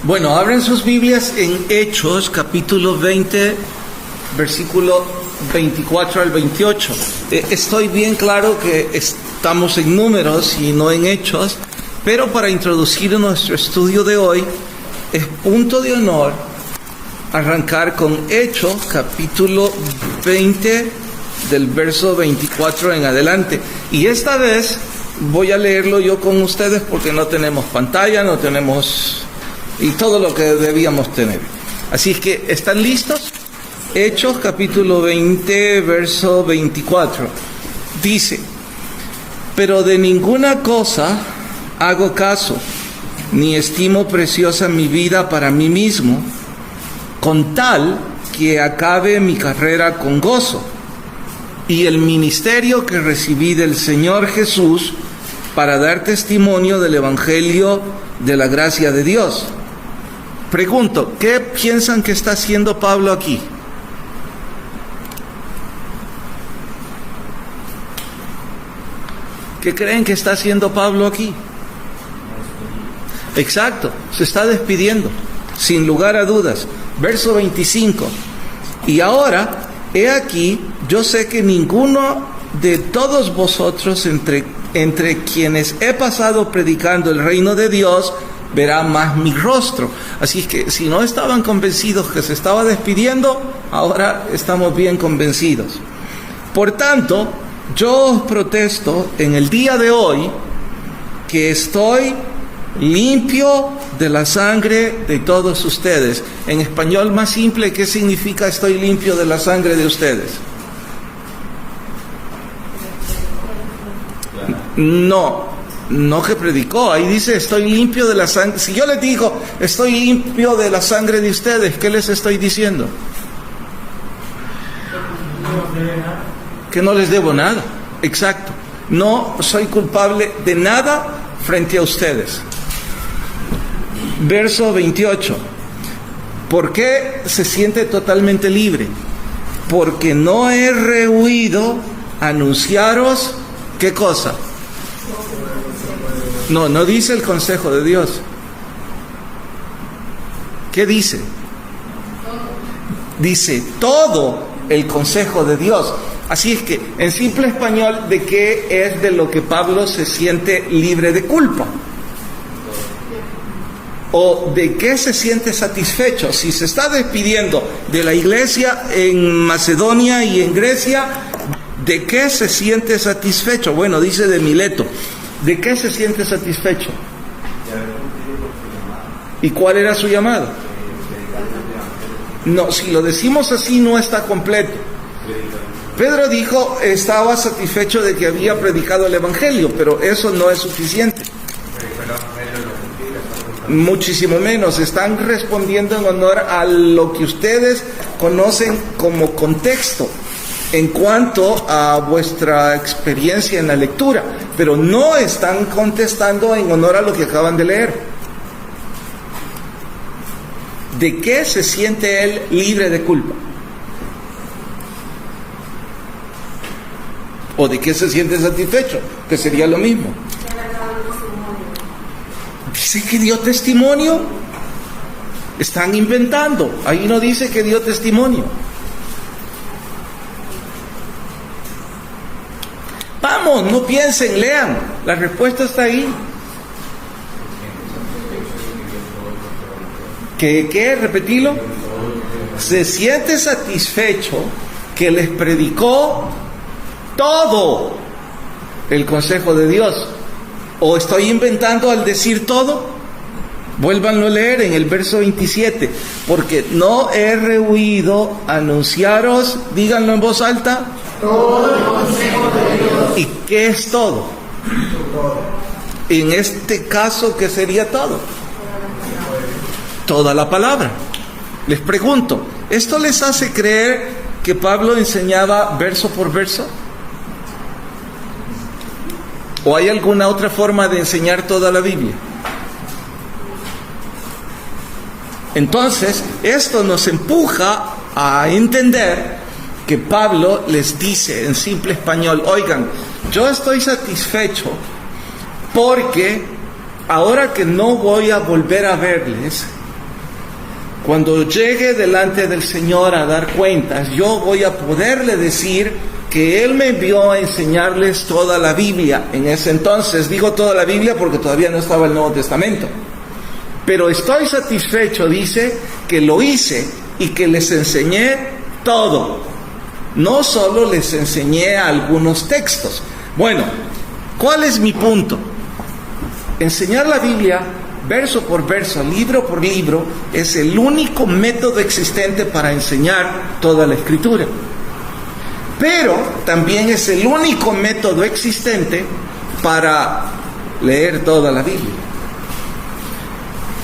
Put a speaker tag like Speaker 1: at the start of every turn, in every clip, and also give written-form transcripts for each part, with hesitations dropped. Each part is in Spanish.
Speaker 1: Bueno, abren sus Biblias en Hechos, capítulo 20, versículo 24 al 28. Estoy bien claro que estamos en Números y no en Hechos, pero para introducir nuestro estudio de hoy, es punto de honor arrancar con Hechos, capítulo 20, del verso 24 en adelante. Y esta vez voy a leerlo yo con ustedes porque no tenemos pantalla, no tenemos... y todo lo que debíamos tener. Así es que, ¿están listos? Hechos capítulo 20, verso 24. Dice: pero de ninguna cosa hago caso, ni estimo preciosa mi vida para mí mismo, con tal que acabe mi carrera con gozo, y el ministerio que recibí del Señor Jesús, para dar testimonio del Evangelio de la gracia de Dios. Pregunto, ¿qué piensan que está haciendo Pablo aquí? ¿Qué creen que está haciendo Pablo aquí? Exacto, se está despidiendo, sin lugar a dudas. Verso 25. Y ahora, he aquí, yo sé que ninguno de todos vosotros entre quienes he pasado predicando el reino de Dios verá más mi rostro. Así es que si no estaban convencidos que se estaba despidiendo, ahora estamos bien convencidos. Por tanto, yo os protesto en el día de hoy que estoy limpio de la sangre de todos ustedes. En español más simple, ¿qué significa estoy limpio de la sangre de ustedes? No que predicó, ahí dice estoy limpio de la sangre. Si yo les digo estoy limpio de la sangre de ustedes, ¿qué les estoy diciendo? Que no les debo nada. Exacto, no soy culpable de nada frente a ustedes. Verso 28. ¿Por qué se siente totalmente libre? Porque no he rehuido anunciaros, ¿qué cosa? No dice el consejo de Dios. ¿Qué dice? Dice todo el consejo de Dios. Así es que, en simple español, ¿de qué es de lo que Pablo se siente libre de culpa? ¿O de qué se siente satisfecho? Si se está despidiendo de la iglesia en Macedonia y en Grecia, ¿de qué se siente satisfecho? Bueno, dice de Mileto. ¿De qué se siente satisfecho? ¿Y cuál era su llamado? No, si lo decimos así no está completo. Pedro dijo, estaba satisfecho de que había predicado el Evangelio, pero eso no es suficiente. Muchísimo menos, están respondiendo en honor a lo que ustedes conocen como contexto en cuanto a vuestra experiencia en la lectura, pero no están contestando en honor a lo que acaban de leer. ¿De qué se siente él libre de culpa? ¿O de qué se siente satisfecho? Que sería lo mismo. Dice que dio testimonio. Están inventando. Ahí no dice que dio testimonio. Vamos, no piensen, lean. La respuesta está ahí. ¿Qué? Repetilo. Se siente satisfecho que les predicó todo el consejo de Dios. ¿O estoy inventando al decir todo? Vuélvanlo a leer en el verso 27. Porque no he rehuido anunciaros, díganlo en voz alta, todo el consejo de Dios. ¿Y qué es todo? En este caso, ¿qué sería todo? Toda la palabra. Les pregunto, ¿esto les hace creer que Pablo enseñaba verso por verso? ¿O hay alguna otra forma de enseñar toda la Biblia? Entonces, esto nos empuja a entender que Pablo les dice en simple español, oigan, yo estoy satisfecho porque ahora que no voy a volver a verles, Cuando llegue delante del Señor a dar cuentas, yo voy a poderle decir que Él me envió a enseñarles toda la Biblia. En ese entonces, digo toda la Biblia porque todavía no estaba el Nuevo Testamento. Pero estoy satisfecho, dice, que lo hice y que les enseñé todo. No solo les enseñé algunos textos. Bueno, ¿cuál es mi punto? Enseñar la Biblia verso por verso, libro por libro, es el único método existente para enseñar toda la Escritura. Pero también es el único método existente para leer toda la Biblia.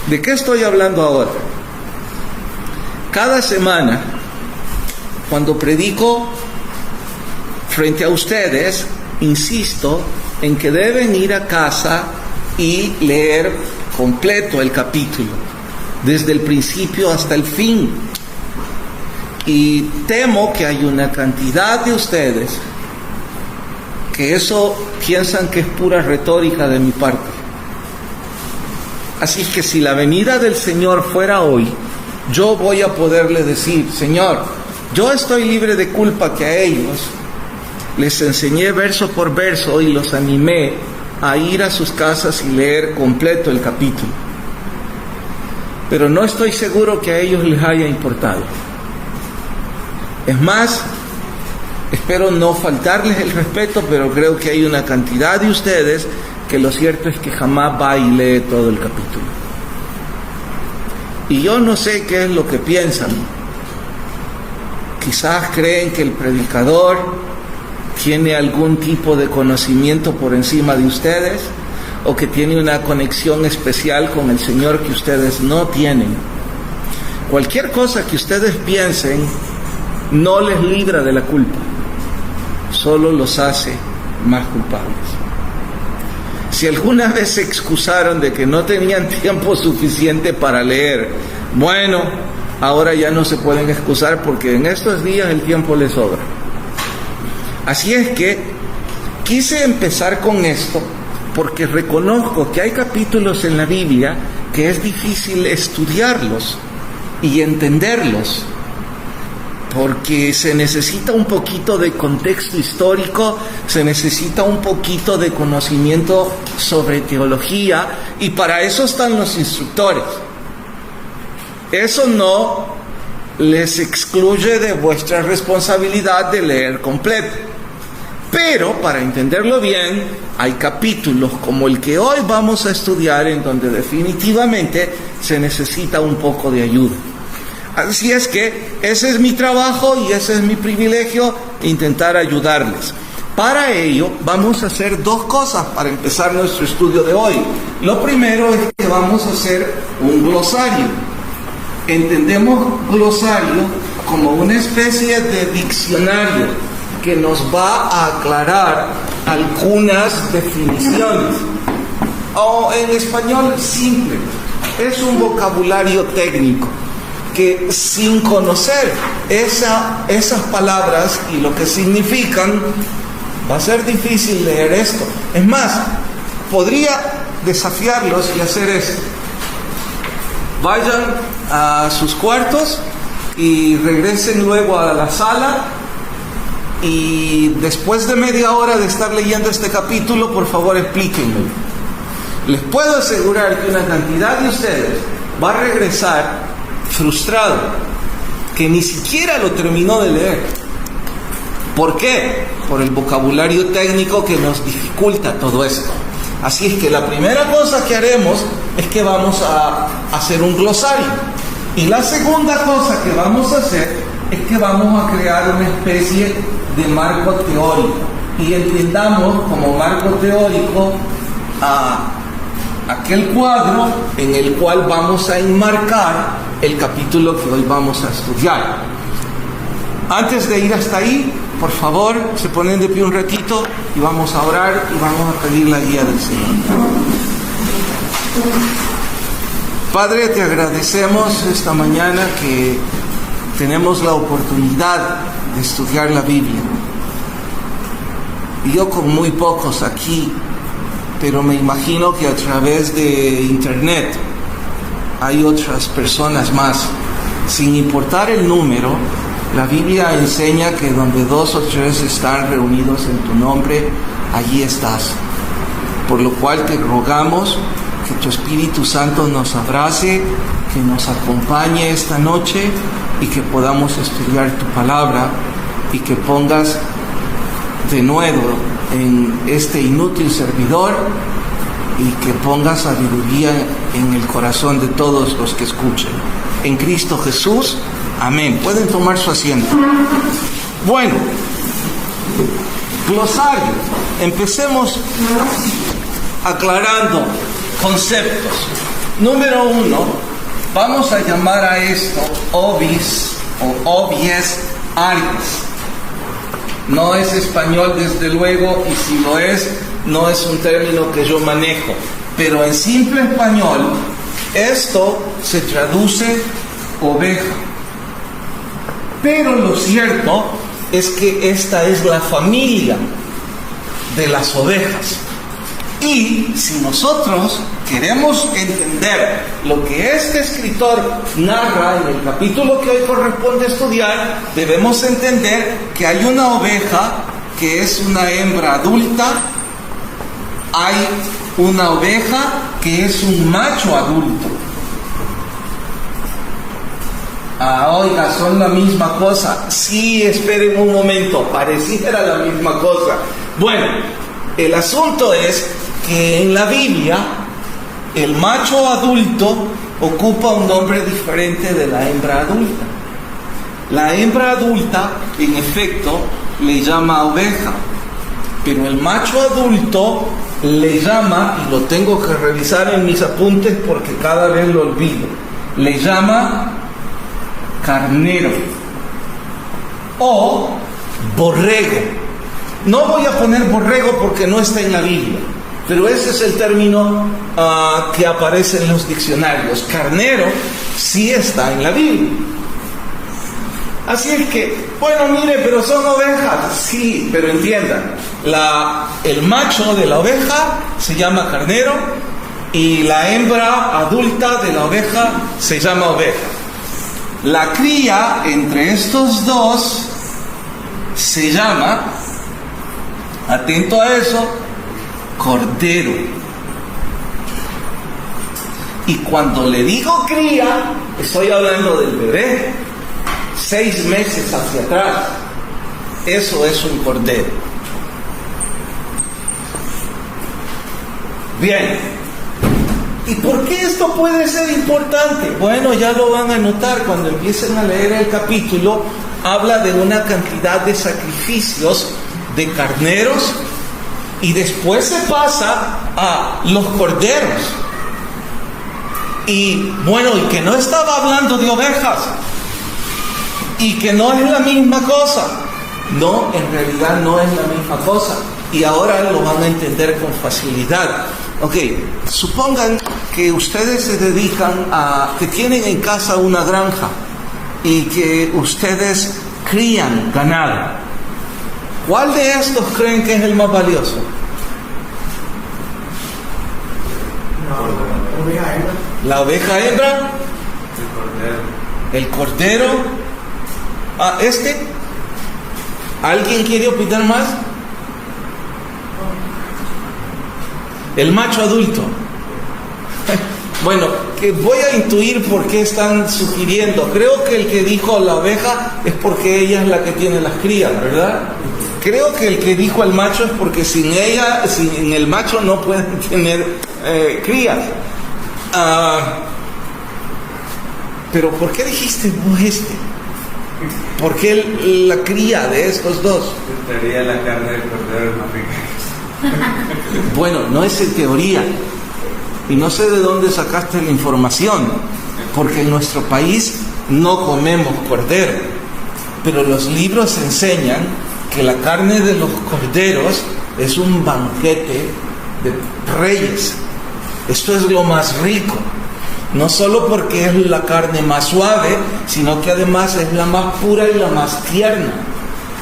Speaker 1: ¿De qué estoy hablando ahora? Cada semana, cuando predico frente a ustedes, insisto en que deben ir a casa y leer completo el capítulo, desde el principio hasta el fin. Y temo que hay una cantidad de ustedes que eso piensan que es pura retórica de mi parte. Así que si la venida del Señor fuera hoy, yo voy a poderle decir: Señor, yo estoy libre de culpa que a ellos les enseñé verso por verso y los animé a ir a sus casas y leer completo el capítulo. Pero no estoy seguro que a ellos les haya importado. Es más, espero no faltarles el respeto, pero creo que hay una cantidad de ustedes que lo cierto es que jamás va y lee todo el capítulo. Y yo no sé qué es lo que piensan. Quizás creen que el predicador tiene algún tipo de conocimiento por encima de ustedes, o que tiene una conexión especial con el Señor que ustedes no tienen. Cualquier cosa que ustedes piensen no les libra de la culpa, solo los hace más culpables. Si alguna vez se excusaron de que no tenían tiempo suficiente para leer, bueno, ahora ya no se pueden excusar porque en estos días el tiempo les sobra. Así es que quise empezar con esto porque reconozco que hay capítulos en la Biblia que es difícil estudiarlos y entenderlos, porque se necesita un poquito de contexto histórico, se necesita un poquito de conocimiento sobre teología, y para eso están los instructores. Eso no les excluye de vuestra responsabilidad de leer completo. Pero para entenderlo bien, hay capítulos como el que hoy vamos a estudiar en donde definitivamente se necesita un poco de ayuda. Así es que ese es mi trabajo y ese es mi privilegio, intentar ayudarles. Para ello vamos a hacer dos cosas para empezar nuestro estudio de hoy. Lo primero es que vamos a hacer un glosario. Entendemos glosario como una especie de diccionario que nos va a aclarar algunas definiciones. O en español simple, es un vocabulario técnico que sin conocer esas palabras y lo que significan, va a ser difícil leer esto. Es más, podría desafiarlos y hacer esto. Vayan a sus cuartos y regresen luego a la sala, y después de media hora de estar leyendo este capítulo, por favor explíquenme. Les puedo asegurar que una cantidad de ustedes va a regresar frustrado, que ni siquiera lo terminó de leer. ¿Por qué? Por el vocabulario técnico que nos dificulta todo esto. Así es que la primera cosa que haremos es que vamos a hacer un glosario. Y la segunda cosa que vamos a hacer es que vamos a crear una especie de marco teórico. Y entendamos como marco teórico a aquel cuadro en el cual vamos a enmarcar el capítulo que hoy vamos a estudiar. Antes de ir hasta ahí, por favor, se ponen de pie un ratito y vamos a orar y vamos a pedir la guía del Señor. Padre, te agradecemos esta mañana que tenemos la oportunidad de estudiar la Biblia. Y yo con muy pocos aquí, pero me imagino que a través de internet hay otras personas más sin importar el número, la Biblia enseña que donde 2 o 3 están reunidos en tu nombre, allí estás. Por lo cual te rogamos que tu Espíritu Santo nos abrace, que nos acompañe esta noche y que podamos estudiar tu palabra y que pongas de nuevo en este inútil servidor y que pongas sabiduría en el corazón de todos los que escuchen. En Cristo Jesús, amén. Pueden tomar su asiento. Bueno, glosario. Empecemos aclarando conceptos. Número 1, vamos a llamar a esto ovis o obies aries. No es español desde luego, y si lo es, no es un término que yo manejo. Pero en simple español, esto se traduce oveja. Pero lo cierto es que esta es la familia de las ovejas. Y si nosotros queremos entender lo que este escritor narra en el capítulo que hoy corresponde estudiar, debemos entender que hay una oveja que es una hembra adulta, hay una oveja que es un macho adulto. Oiga, son la misma cosa. Sí, esperen un momento, pareciera la misma cosa. Bueno, el asunto es que en la Biblia el macho adulto ocupa un nombre diferente de la hembra adulta. La hembra adulta, en efecto, le llama oveja, pero el macho adulto le llama, y lo tengo que revisar en mis apuntes porque cada vez lo olvido, le llama carnero o borrego. No voy a poner borrego porque no está en la Biblia, pero ese es el término que aparece en los diccionarios. Carnero sí está en la Biblia. Así es que, bueno, mire, pero son ovejas. Sí, pero entiendan, el macho de la oveja se llama carnero y la hembra adulta de la oveja se llama oveja. La cría entre estos dos se llama, atento a eso, cordero. Y cuando le digo cría, estoy hablando del bebé, 6 meses hacia atrás. Eso es un cordero. Bien. ¿Y por qué esto puede ser importante? Bueno, ya lo van a notar cuando empiecen a leer el capítulo. Habla de una cantidad de sacrificios de carneros y después se pasa a los corderos. Y bueno, y que no estaba hablando de ovejas y que no es la misma cosa. No, en realidad no es la misma cosa. Y ahora lo van a entender con facilidad. Ok, supongan que ustedes se dedican que tienen en casa una granja y que ustedes crían ganado. ¿Cuál de estos creen que es el más valioso? ¿La oveja hembra? ¿El cordero? ¿Alguien quiere opinar más? El macho adulto. Bueno, que voy a intuir por qué están sugiriendo. Creo que el que dijo la oveja es porque ella es la que tiene las crías, ¿verdad? Creo que el que dijo el macho es porque sin el macho no pueden tener crías. Pero ¿por qué dijiste vos ¿Por qué la cría de estos dos?
Speaker 2: En teoría la carne del cordero es más rica.
Speaker 1: Bueno, no es en teoría. Y no sé de dónde sacaste la información, porque en nuestro país no comemos cordero. Pero los libros enseñan que la carne de los corderos es un banquete de reyes. Esto es lo más rico. No solo porque es la carne más suave, sino que además es la más pura y la más tierna.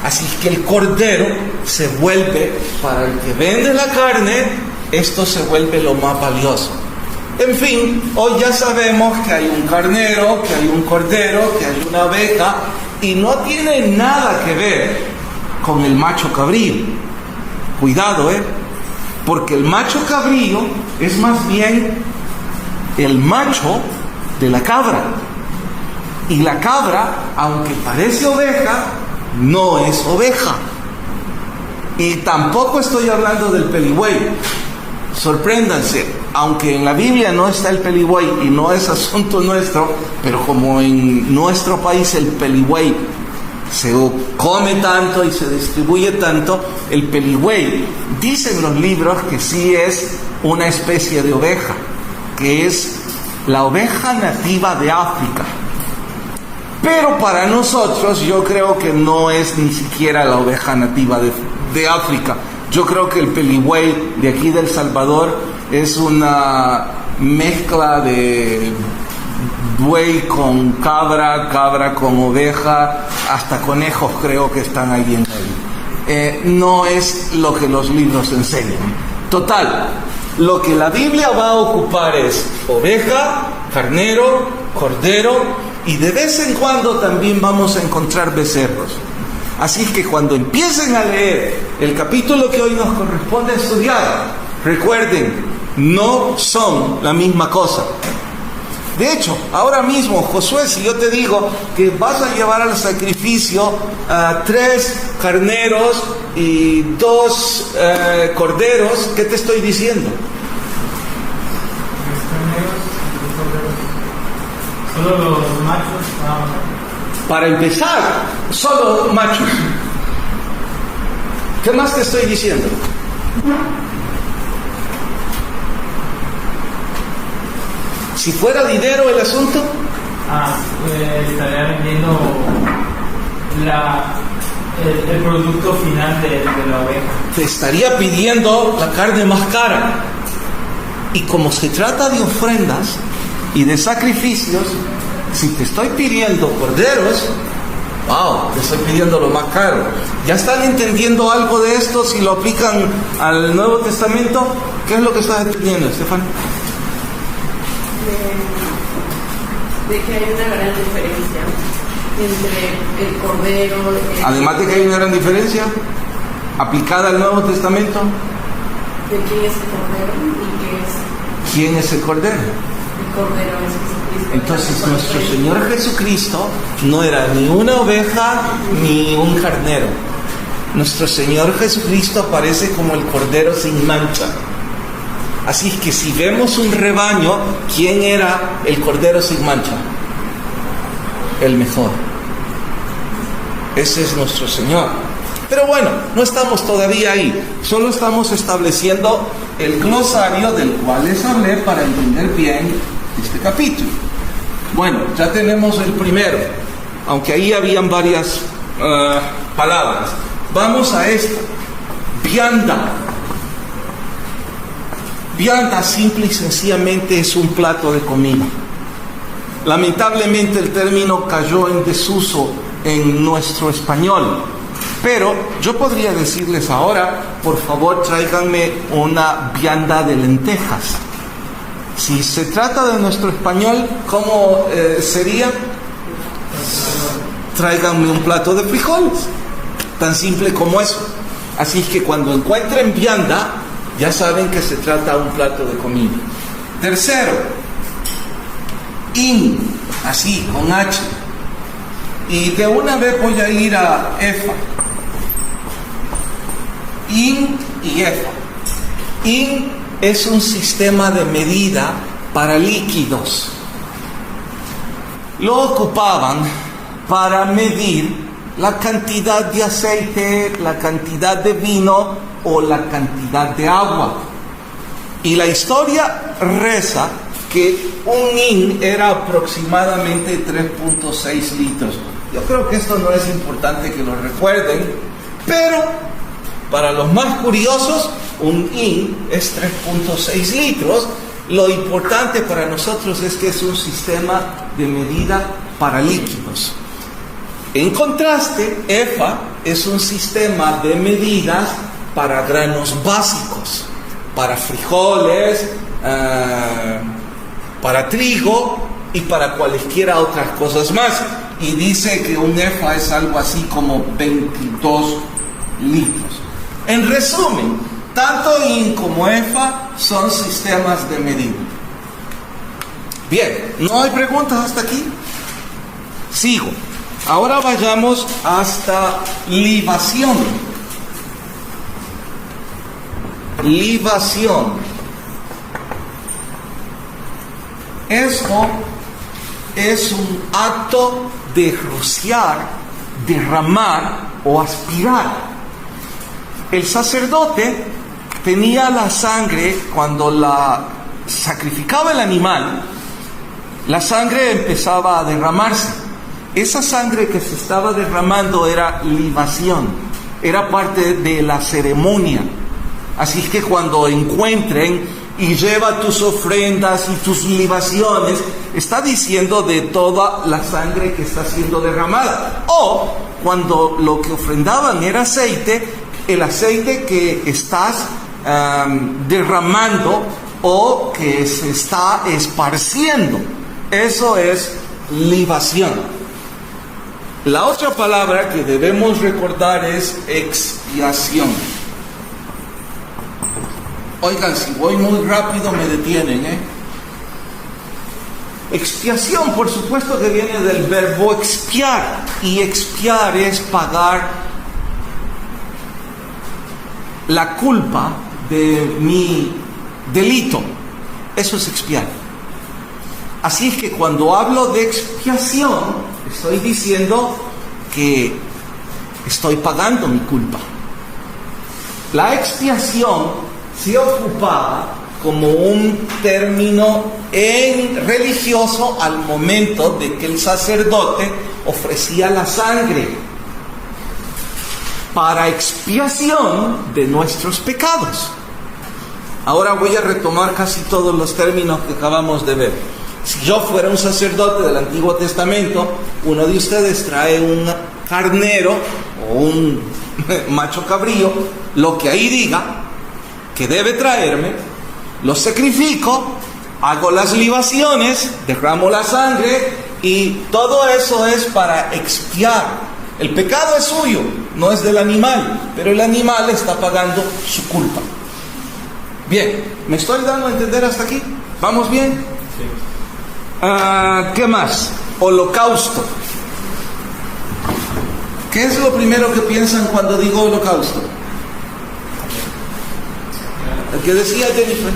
Speaker 1: Así que el cordero se vuelve, para el que vende la carne, esto se vuelve lo más valioso. En fin, hoy ya sabemos que hay un carnero, que hay un cordero, que hay una oveja, y no tiene nada que ver con el macho cabrío. Cuidado, porque el macho cabrío es más bien el macho de la cabra. Y la cabra, aunque parece oveja, no es oveja. Y tampoco estoy hablando del peligüey. Sorpréndanse, aunque en la Biblia no está el peligüey y no es asunto nuestro, pero como en nuestro país el peligüey se come tanto y se distribuye tanto, el peligüey, dicen los libros que sí es una especie de oveja, que es la oveja nativa de África. Pero para nosotros yo creo que no es ni siquiera la oveja nativa de África. Yo creo que el peligüey de aquí del Salvador es una mezcla de buey con cabra, cabra con oveja, hasta conejos creo que están ahí en medio. No es lo que los libros enseñan. Total, lo que la Biblia va a ocupar es oveja, carnero, cordero, y de vez en cuando también vamos a encontrar becerros. Así que cuando empiecen a leer el capítulo que hoy nos corresponde estudiar, recuerden, no son la misma cosa. De hecho, ahora mismo, Josué, si yo te digo que vas a llevar al sacrificio 3 carneros y 2 corderos, ¿qué te estoy diciendo?
Speaker 3: 3 carneros y 2 corderos. Solo los machos.
Speaker 1: Para empezar, solo machos. ¿Qué más te estoy diciendo? Si fuera dinero el asunto,
Speaker 3: estaría vendiendo el producto final de la oveja.
Speaker 1: te estaría pidiendo la carne más cara. Y como se trata de ofrendas y de sacrificios, si te estoy pidiendo corderos, wow, te estoy pidiendo lo más caro. ¿Ya están entendiendo algo de esto? Si lo aplican al Nuevo Testamento, ¿qué es lo que estás entendiendo, Estefan?
Speaker 4: De que hay una gran diferencia entre el cordero.
Speaker 1: Además de que hay una gran diferencia aplicada al Nuevo Testamento,
Speaker 4: De quién es el cordero y
Speaker 1: ¿quién es el cordero?
Speaker 4: el cordero es Jesucristo.
Speaker 1: Entonces nuestro Señor Jesucristo no era ni una oveja ni un carnero. Nuestro Señor Jesucristo aparece como el cordero sin mancha. Así que si vemos un rebaño, ¿quién era el cordero sin mancha? El mejor. Ese es nuestro Señor. Pero bueno, no estamos todavía ahí. Solo estamos estableciendo el glosario del cual les hablé para entender bien este capítulo. Bueno, ya tenemos el primero, aunque ahí habían varias palabras. Vamos a esta. Vianda. Vianda simple y sencillamente es un plato de comida. Lamentablemente el término cayó en desuso en nuestro español, pero yo podría decirles ahora, por favor tráiganme una vianda de lentejas. Si se trata de nuestro español, ¿cómo sería? Tráiganme un plato de frijoles, tan simple como eso. Así que cuando encuentren vianda, ya saben que se trata de un plato de comida. Tercero, así, con H. Y de una vez voy a ir a Efa. Y Efa. Es un sistema de medida para líquidos. Lo ocupaban para medir la cantidad de aceite, la cantidad de vino o la cantidad de agua. Y la historia reza que un hin era aproximadamente 3.6 litros. Yo creo que esto no es importante que lo recuerden, pero para los más curiosos, un hin es 3.6 litros. Lo importante para nosotros es que es un sistema de medida para líquidos. En contraste, EFA es un sistema de medidas para granos básicos, para frijoles, para trigo y para cualesquiera otras cosas más. Y dice que un efa es algo así como 22 litros. En resumen, tanto hin como efa son sistemas de medida. Bien, ¿no hay preguntas hasta aquí? Sigo. Ahora vayamos hasta libación. Libación. Esto es un acto de rociar, derramar o aspirar. El sacerdote tenía la sangre, cuando la sacrificaba el animal, la sangre empezaba a derramarse. Esa sangre que se estaba derramando era libación, era parte de la ceremonia. Así que cuando encuentren y lleva tus ofrendas y tus libaciones, está diciendo de toda la sangre que está siendo derramada. O cuando lo que ofrendaban era aceite, el aceite que estás derramando o que se está esparciendo. Eso es libación. La otra palabra que debemos recordar es expiación. Oigan, si voy muy rápido me detienen, Expiación, por supuesto que viene del verbo expiar. Y expiar es pagar la culpa de mi delito. Eso es expiar. Así es que cuando hablo de expiación, estoy diciendo que estoy pagando mi culpa. La expiación se ocupaba como un término religioso al momento de que el sacerdote ofrecía la sangre para expiación de nuestros pecados. Ahora voy a retomar casi todos los términos que acabamos de ver. Si yo fuera un sacerdote del Antiguo Testamento, uno de ustedes trae un carnero o un macho cabrío, lo que ahí diga que debe traerme, lo sacrifico, hago las libaciones, derramo la sangre y todo eso es para expiar. El pecado es suyo, no es del animal, pero el animal está pagando su culpa. Bien, ¿me estoy dando a entender hasta aquí? ¿Vamos bien? Sí. ¿Qué más? Holocausto. ¿Qué es lo primero que piensan cuando digo holocausto? El que decía Jennifer.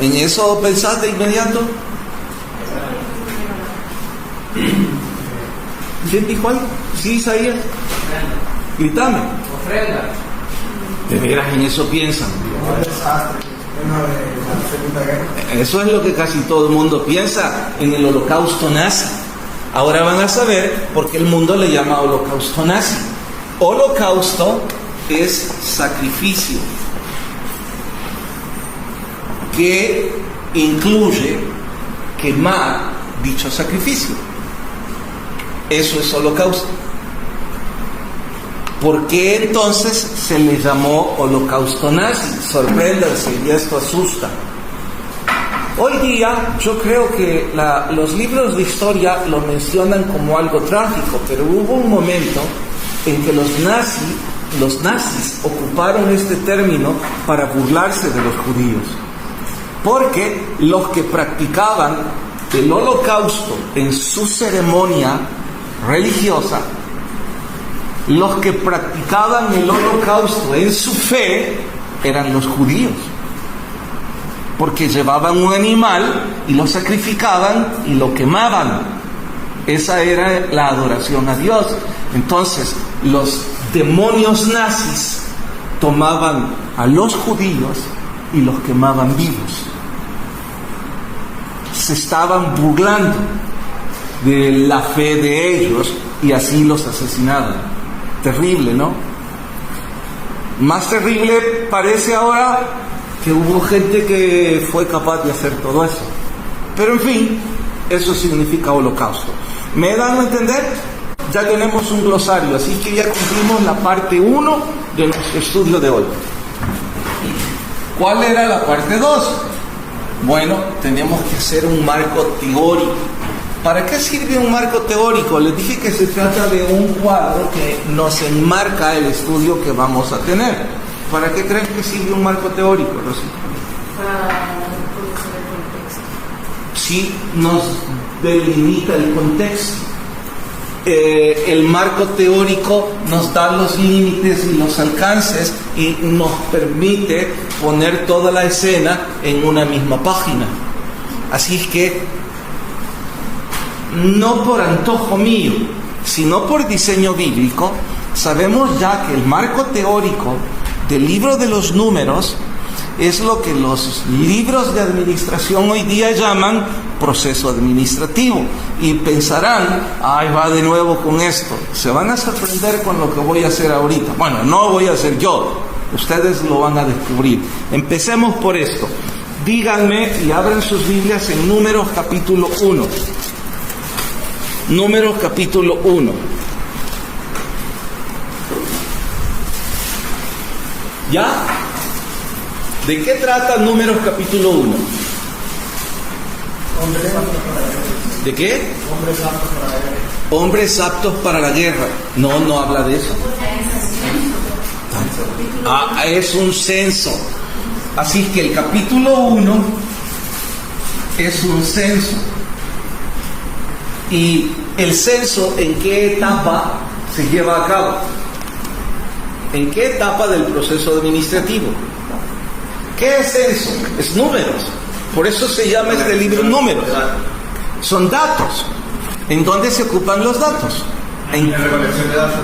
Speaker 1: ¿En eso pensaste de inmediato? ¿Quién dijo algo? Sí, Isaías. Grítame.
Speaker 3: Ofrenda.
Speaker 1: De veras, en eso piensan. Eso es lo que casi todo el mundo piensa en el holocausto nazi. Ahora van a saber por qué el mundo le llama holocausto nazi. Holocausto es sacrificio que incluye quemar dicho sacrificio. Eso es holocausto. ¿Por qué entonces se le llamó holocausto nazi? Sorpréndanse, y esto asusta. Hoy día yo creo que los libros de historia lo mencionan como algo trágico, pero hubo un momento en que los nazis ocuparon este término para burlarse de los judíos. Porque los que practicaban el holocausto en su ceremonia religiosa, los que practicaban el holocausto en su fe, eran los judíos. Porque llevaban un animal y lo sacrificaban y lo quemaban. Esa era la adoración a Dios. Entonces, los demonios nazis tomaban a los judíos y los quemaban vivos. Se estaban burlando de la fe de ellos y así los asesinaban. Terrible, ¿no? Más terrible parece ahora que hubo gente que fue capaz de hacer todo eso. Pero en fin, eso significa holocausto. ¿Me dan a entender? Ya tenemos un glosario, así que ya cumplimos la parte 1 de nuestro estudio de hoy. ¿Cuál era la parte 2? Bueno, tenemos que hacer un marco teórico. ¿Para qué sirve un marco teórico? Les dije que se trata de un cuadro que nos enmarca el estudio que vamos a tener. ¿Para qué creen que sirve un marco teórico, Rosita?
Speaker 4: Para conocer el contexto.
Speaker 1: Sí, nos delimita el contexto. El marco teórico nos da los límites y los alcances y nos permite poner toda la escena en una misma página. Así es que no por antojo mío, sino por diseño bíblico, sabemos ya que el marco teórico del libro de los Números es lo que los libros de administración hoy día llaman proceso administrativo. Y pensarán, ay, va de nuevo con esto. Se van a sorprender con lo que voy a hacer ahorita. Bueno, no voy a hacer yo, ustedes lo van a descubrir. Empecemos por esto. Díganme y abran sus Biblias en Números capítulo 1. Números capítulo 1. ¿Ya? ¿De qué trata Números capítulo 1? ¿De qué? Hombres aptos para la guerra. No habla de eso. Es un censo. Así que el capítulo 1 es un censo. ¿Y el censo en qué etapa se lleva a cabo? ¿En qué etapa del proceso administrativo? ¿Qué es censo? Es números. Por eso se llama este libro Números. Son datos. ¿En dónde se ocupan los datos? ¿En
Speaker 2: la recolección de datos?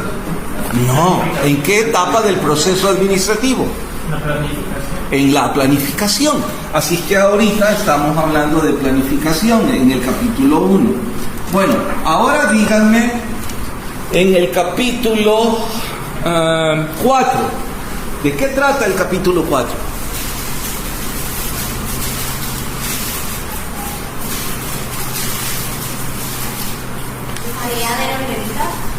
Speaker 1: No. ¿En qué etapa del proceso administrativo?
Speaker 3: La planificación.
Speaker 1: En la planificación. Así que ahorita estamos hablando de planificación en el capítulo 1. Bueno, ahora díganme en el capítulo 4. ¿De qué trata el capítulo 4?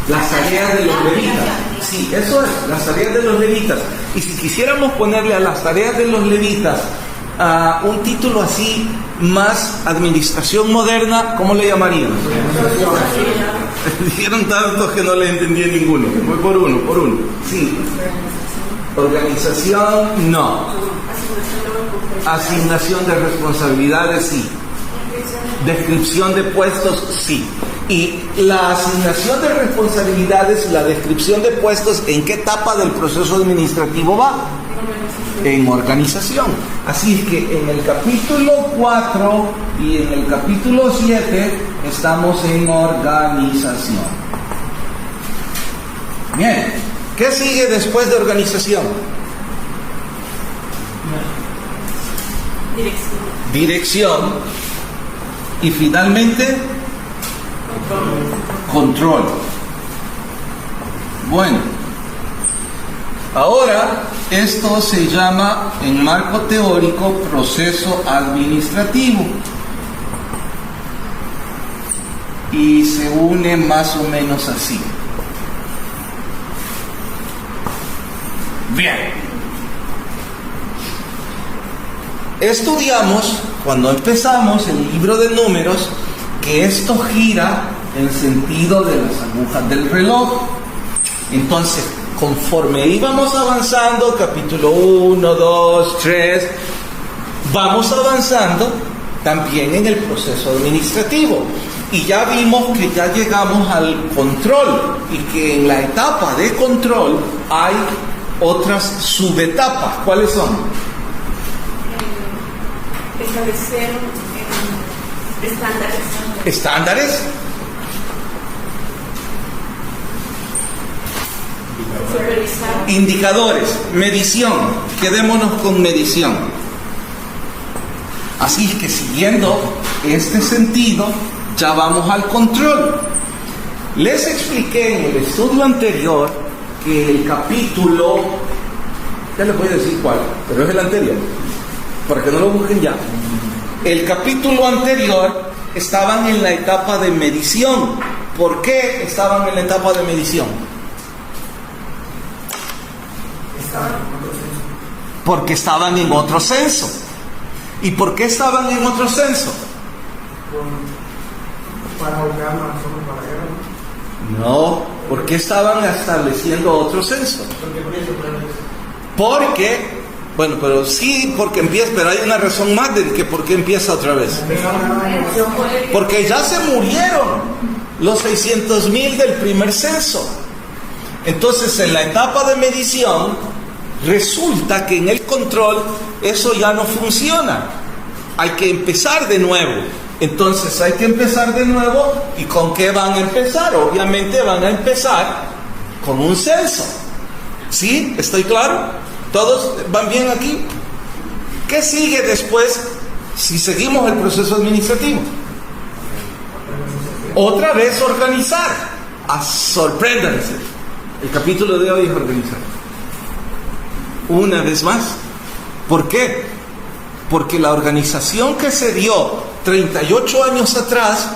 Speaker 1: Las tareas de los levitas. Sí, eso es, las tareas de los levitas. Y si quisiéramos ponerle a las tareas de los levitas un título así, más administración moderna, ¿cómo le llamaríamos? Dijeron tantos que no le entendí ninguno. Voy por uno. Sí. Organización, no. Asignación de responsabilidades, sí. Descripción de puestos, sí. Y la asignación de responsabilidades y la descripción de puestos, ¿en qué etapa del proceso administrativo va? En organización. Así es que en el capítulo 4 y en el capítulo 7 estamos en organización. Bien, ¿qué sigue después de organización? Dirección. Y finalmente, control. Bueno, ahora esto se llama en marco teórico proceso administrativo y se une más o menos así. Bien, estudiamos cuando empezamos el libro de Números que esto gira en sentido de las agujas del reloj. Entonces, conforme íbamos avanzando, capítulo 1, 2, 3, vamos avanzando también en el proceso administrativo. Y ya vimos que ya llegamos al control y que en la etapa de control hay otras subetapas. ¿Cuáles son?
Speaker 4: Establecer estándares.
Speaker 1: ¿Estándares?
Speaker 4: Supervisar.
Speaker 1: Indicadores, medición. Quedémonos con medición. Así es que siguiendo este sentido, ya vamos al control. Les expliqué en el estudio anterior que el capítulo, ya les voy a decir cuál, pero es el anterior, para que no lo busquen ya. El capítulo anterior estaban en la etapa de medición. ¿Por qué estaban en la etapa de medición? Porque estaban en otro censo. ¿Y por qué estaban en otro censo?
Speaker 5: Para ahogar más hombres para la guerra.
Speaker 1: No, ¿por qué estaban estableciendo otro censo? Porque, bueno, pero sí, porque empieza, pero hay una razón más de que por qué empieza otra vez. Porque ya se murieron los 600,000 del primer censo. Entonces, en la etapa de medición, resulta que en el control eso ya no funciona. Hay que empezar de nuevo. Entonces hay que empezar de nuevo. ¿Y con qué van a empezar? Obviamente van a empezar con un censo. ¿Sí? ¿Estoy claro? ¿Todos van bien aquí? ¿Qué sigue después si seguimos el proceso administrativo? Otra vez organizar. Sorpréndanse. El capítulo de hoy es organizar. Una vez más. ¿Por qué? Porque la organización que se dio 38 años atrás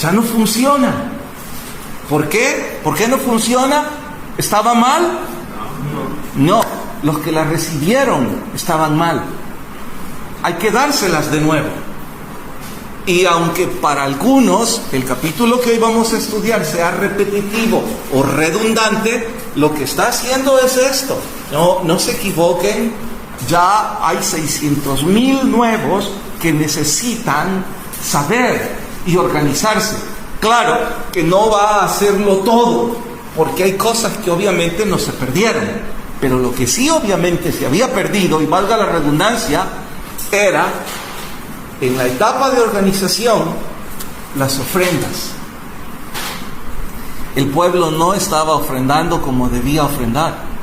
Speaker 1: ya no funciona. ¿Por qué? ¿Por qué no funciona? ¿Estaba mal? No, los que la recibieron estaban mal. Hay que dárselas de nuevo. Y aunque para algunos el capítulo que hoy vamos a estudiar sea repetitivo o redundante, lo que está haciendo es esto. No se equivoquen, ya hay 600,000 nuevos que necesitan saber y organizarse. Claro que no va a hacerlo todo, porque hay cosas que obviamente no se perdieron, pero lo que sí obviamente se había perdido, y valga la redundancia, era en la etapa de organización las ofrendas. El pueblo no estaba ofrendando como debía ofrendar.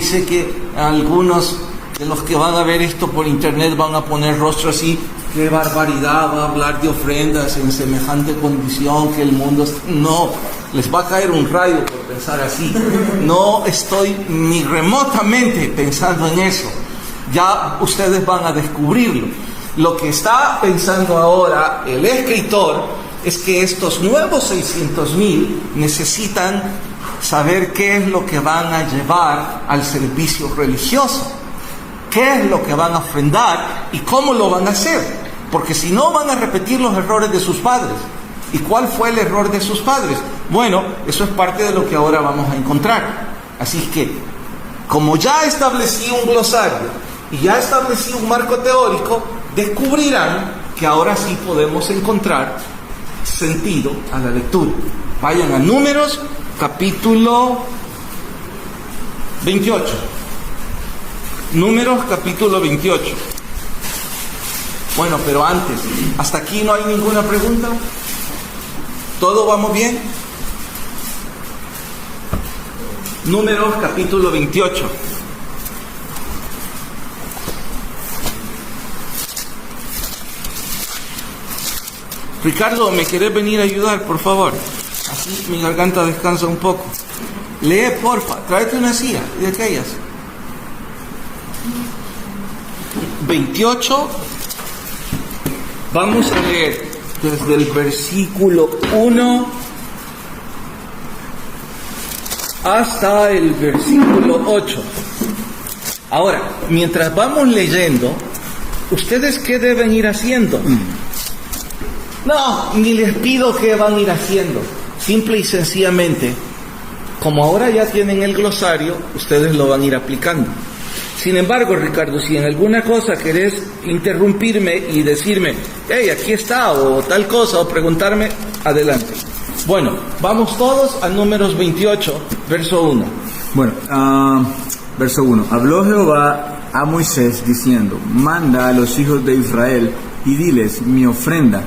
Speaker 1: Sé que algunos de los que van a ver esto por internet van a poner rostro así: qué barbaridad, va a hablar de ofrendas en semejante condición que el mundo... No, les va a caer un rayo por pensar así. No estoy ni remotamente pensando en eso. Ya ustedes van a descubrirlo. Lo que está pensando ahora el escritor es que estos nuevos 600,000 necesitan saber qué es lo que van a llevar al servicio religioso, qué es lo que van a ofrendar y cómo lo van a hacer, porque si no van a repetir los errores de sus padres. ¿Y cuál fue el error de sus padres? Bueno, eso es parte de lo que ahora vamos a encontrar. Así que, como ya establecí un glosario y ya establecí un marco teórico, descubrirán que ahora sí podemos encontrar sentido a la lectura. Vayan a Números, capítulo 28. Números, capítulo 28. Bueno, pero antes, ¿hasta aquí no hay ninguna pregunta? ¿Todo vamos bien? Números, capítulo 28. Ricardo, ¿me querés venir a ayudar, por favor? Así mi garganta descansa un poco. Lee, porfa, tráete una silla de aquellas. 28. Vamos a leer desde el versículo 1 hasta el versículo 8. Ahora, mientras vamos leyendo, ¿ustedes qué deben ir haciendo? No, ni les pido qué van a ir haciendo. Simple y sencillamente, como ahora ya tienen el glosario, ustedes lo van a ir aplicando. Sin embargo, Ricardo, si en alguna cosa querés interrumpirme y decirme, hey, aquí está, o tal cosa, o preguntarme, adelante. Bueno, vamos todos a Números 28, verso 1.
Speaker 6: Bueno, verso 1. Habló Jehová a Moisés diciendo: manda a los hijos de Israel y diles: mi ofrenda,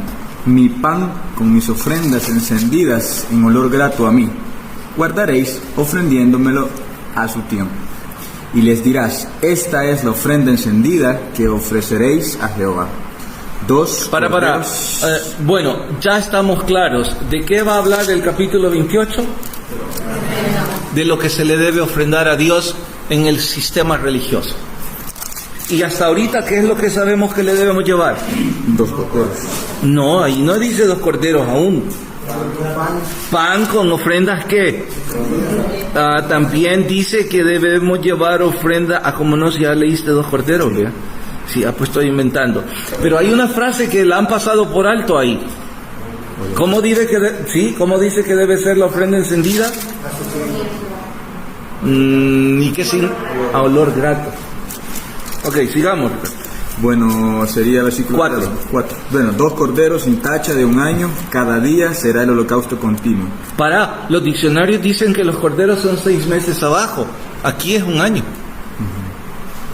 Speaker 6: mi pan con mis ofrendas encendidas en olor grato a mí, guardaréis ofrendiéndomelo a su tiempo. Y les dirás: esta es la ofrenda encendida que ofreceréis a Jehová.
Speaker 1: Bueno, ya estamos claros. ¿De qué va a hablar el capítulo 28? De lo que se le debe ofrendar a Dios en el sistema religioso. Y hasta ahorita, ¿qué es lo que sabemos que le debemos llevar?
Speaker 6: 2 corderos.
Speaker 1: No, ahí no dice 2 corderos aún. Pan con ofrendas, ¿qué? También dice que debemos llevar ofrenda a como no, si ya leíste 2 corderos, ¿verdad? Sí, pues estoy inventando. Pero hay una frase que la han pasado por alto ahí. ¿Cómo dice ¿Cómo dice que debe ser la ofrenda encendida? ¿Y qué sin? A olor grato. Ok, sigamos.
Speaker 6: Bueno, sería versículo 4. Bueno, 2 corderos sin tacha de 1 año, cada día será el holocausto continuo.
Speaker 1: Los diccionarios dicen que los corderos son 6 meses abajo. Aquí es 1 año.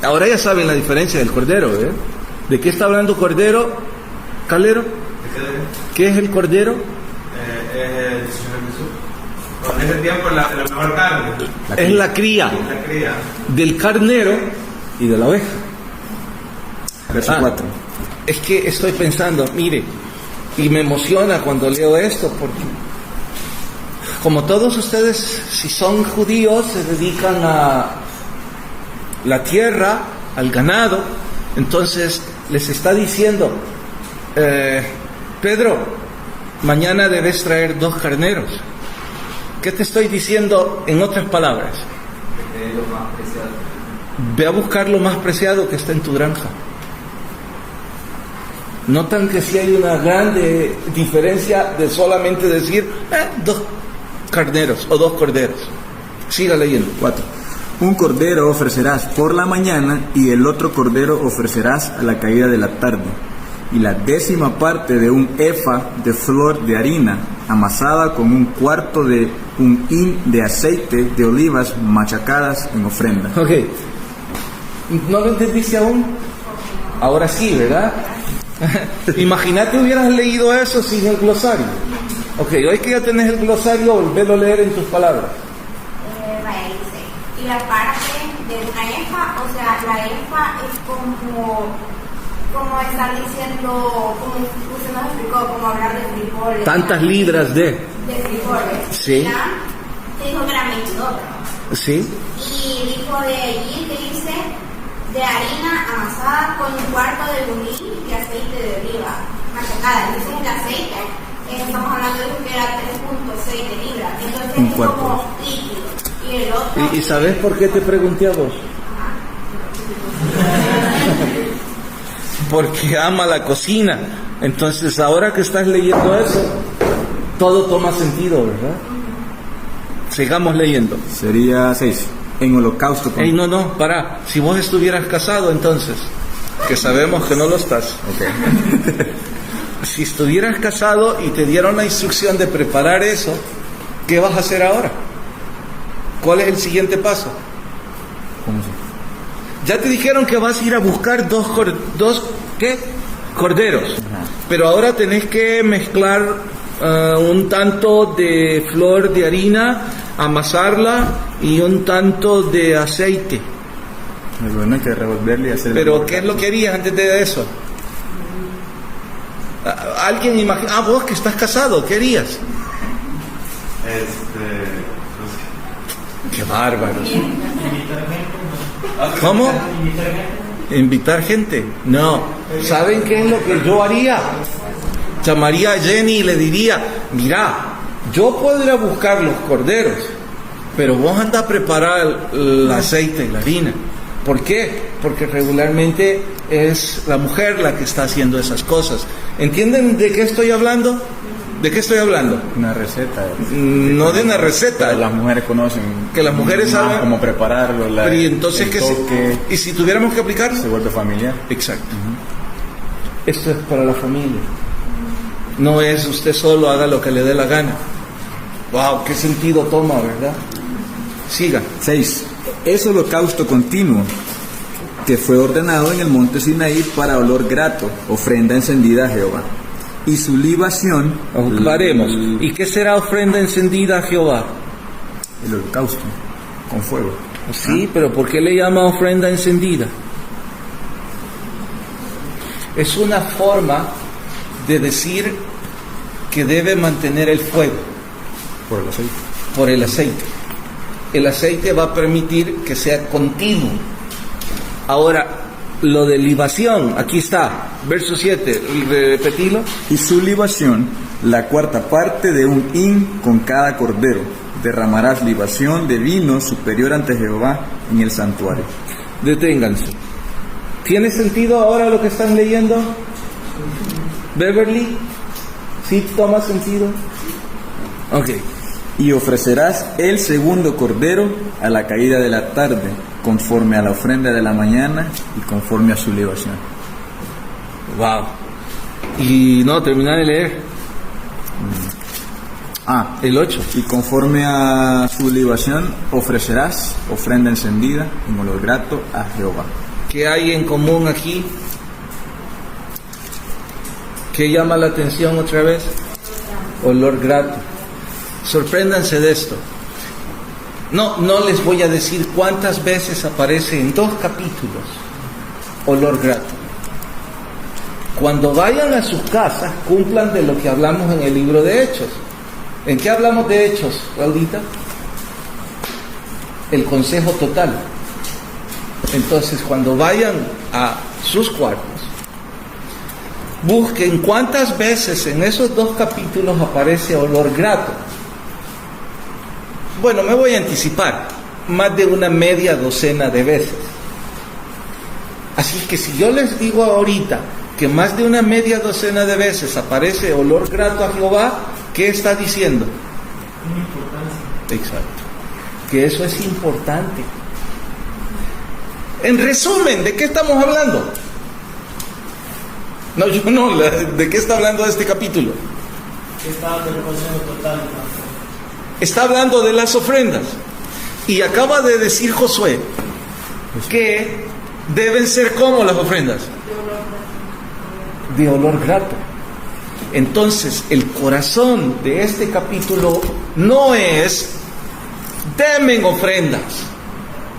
Speaker 1: Ahora ya saben la diferencia del cordero, ¿eh? ¿De qué está hablando cordero, Calero? ¿Qué es el cordero?
Speaker 2: En ese tiempo la mejor carne.
Speaker 1: Es la cría del carnero y de la oveja.
Speaker 6: Verso 4.
Speaker 1: Es que estoy pensando, mire, y me emociona cuando leo esto, porque como todos ustedes, si son judíos, se dedican a la tierra, al ganado, entonces les está diciendo, Pedro, mañana debes traer 2 carneros. ¿Qué te estoy diciendo en otras palabras? Ve a buscar lo más preciado que está en tu granja. Notan que sí hay una grande diferencia de solamente decir 2 carneros o 2 corderos. Siga leyendo.
Speaker 6: 4. Un cordero ofrecerás por la mañana y el otro cordero ofrecerás a la caída de la tarde. Y la 10ª parte de un efa de flor de harina amasada con 1/4 de un hin de aceite de olivas machacadas en ofrenda.
Speaker 1: Ok. ¿No lo entendiste aún? Ahora sí, ¿verdad? Imagínate hubieras leído eso sin el glosario. Ok, hoy que ya tenés el glosario, volvelo a leer en tus palabras.
Speaker 7: Dice, y la parte de una efa, o sea, la efa es como estar diciendo, como usted nos explicó, como hablar de frijoles.
Speaker 1: Tantas libras de
Speaker 7: frijoles.
Speaker 1: Sí.
Speaker 7: ¿Ya? Dijo que era 22.
Speaker 1: Sí.
Speaker 7: Y dijo de allí que dice de harina amasada con 1/4 de budín de aceite de oliva machacada. Entonces el aceite, estamos hablando de que era 3.6 de libra. Entonces es como líquido. Y el otro.
Speaker 1: ¿Y sabes por qué te pregunté a vos? Porque ama la cocina. Entonces ahora que estás leyendo eso, todo toma sentido, ¿verdad? Sigamos leyendo.
Speaker 6: Sería 6. En holocausto.
Speaker 1: No, para. Si vos estuvieras casado, entonces, que sabemos que no lo estás.
Speaker 6: Okay.
Speaker 1: Si estuvieras casado y te dieron la instrucción de preparar eso, ¿qué vas a hacer ahora? ¿Cuál es el siguiente paso?
Speaker 6: ¿Cómo se?
Speaker 1: Ya te dijeron que vas a ir a buscar 2 corderos. Pero ahora tenés que mezclar un tanto de flor de harina, amasarla y un tanto de aceite.
Speaker 6: Bueno, hay que revolverle y hacer.
Speaker 1: Pero ¿qué es lo que harías antes de eso? Alguien imagina, vos que estás casado, ¿qué harías?
Speaker 2: No sé.
Speaker 1: Qué bárbaro. ¿Cómo? ¿Invitar gente? No. ¿Saben qué es lo que yo haría? Llamaría a Jenny y le diría, mira, yo puedo ir a buscar los corderos, pero vos anda a preparar el aceite y la harina. ¿Por qué? Porque regularmente es la mujer la que está haciendo esas cosas. ¿Entienden de qué estoy hablando? ¿De qué estoy hablando?
Speaker 6: Una receta.
Speaker 1: No de una receta.
Speaker 6: Las mujeres conocen.
Speaker 1: Que las mujeres saben
Speaker 6: cómo prepararlo.
Speaker 1: Pero y entonces y si tuviéramos que aplicar,
Speaker 6: se vuelve familiar.
Speaker 1: Exacto. Esto es para la familia. No es usted solo haga lo que le dé la gana. Wow, qué sentido toma, ¿verdad? Siga.
Speaker 6: 6. Es holocausto continuo que fue ordenado en el monte Sinaí para olor grato, ofrenda encendida a Jehová. Y su libación.
Speaker 1: Paremos. ¿Y qué será ofrenda encendida a Jehová?
Speaker 6: El holocausto con fuego.
Speaker 1: Sí, pero ¿por qué le llama ofrenda encendida? Es una forma de decir que debe mantener el fuego.
Speaker 6: Por el aceite.
Speaker 1: Por el aceite. El aceite va a permitir que sea continuo. Ahora, lo de libación, aquí está, verso 7, repetilo.
Speaker 6: Y su libación, la 4ª parte de un hin con cada cordero. derramarás libación de vino superior ante Jehová en el santuario.
Speaker 1: Deténganse. ¿Tiene sentido ahora lo que están leyendo? Beverly, ¿sí toma sentido? Ok.
Speaker 6: Y ofrecerás el segundo cordero a la caída de la tarde, conforme a la ofrenda de la mañana y conforme a su libación.
Speaker 1: Wow. Y no, termina de leer. El 8.
Speaker 6: Y conforme a su libación ofrecerás ofrenda encendida en olor grato a Jehová.
Speaker 1: ¿Qué hay en común aquí? ¿Qué llama la atención otra vez? Olor grato. Sorpréndanse de esto. No les voy a decir cuántas veces aparece en 2 capítulos olor grato. Cuando vayan a sus casas, cumplan de lo que hablamos en el libro de Hechos. ¿En qué hablamos de Hechos, Claudita? El consejo total. Entonces, cuando vayan a sus cuartos, busquen cuántas veces en esos 2 capítulos aparece olor grato. Bueno, me voy a anticipar, más de una media docena de veces. Así que si yo les digo ahorita que más de una media docena de veces aparece olor grato a Jehová, ¿qué está diciendo?
Speaker 3: Una importancia.
Speaker 1: Exacto. Que eso es importante. En resumen, ¿de qué estamos hablando? No, yo no. ¿De qué está hablando este capítulo?
Speaker 3: Que está dando el consejo total, ¿no?
Speaker 1: Está hablando de las ofrendas. Y acaba de decir Josué que deben ser como las ofrendas. De olor grato. Entonces, el corazón de este capítulo no es denme ofrendas.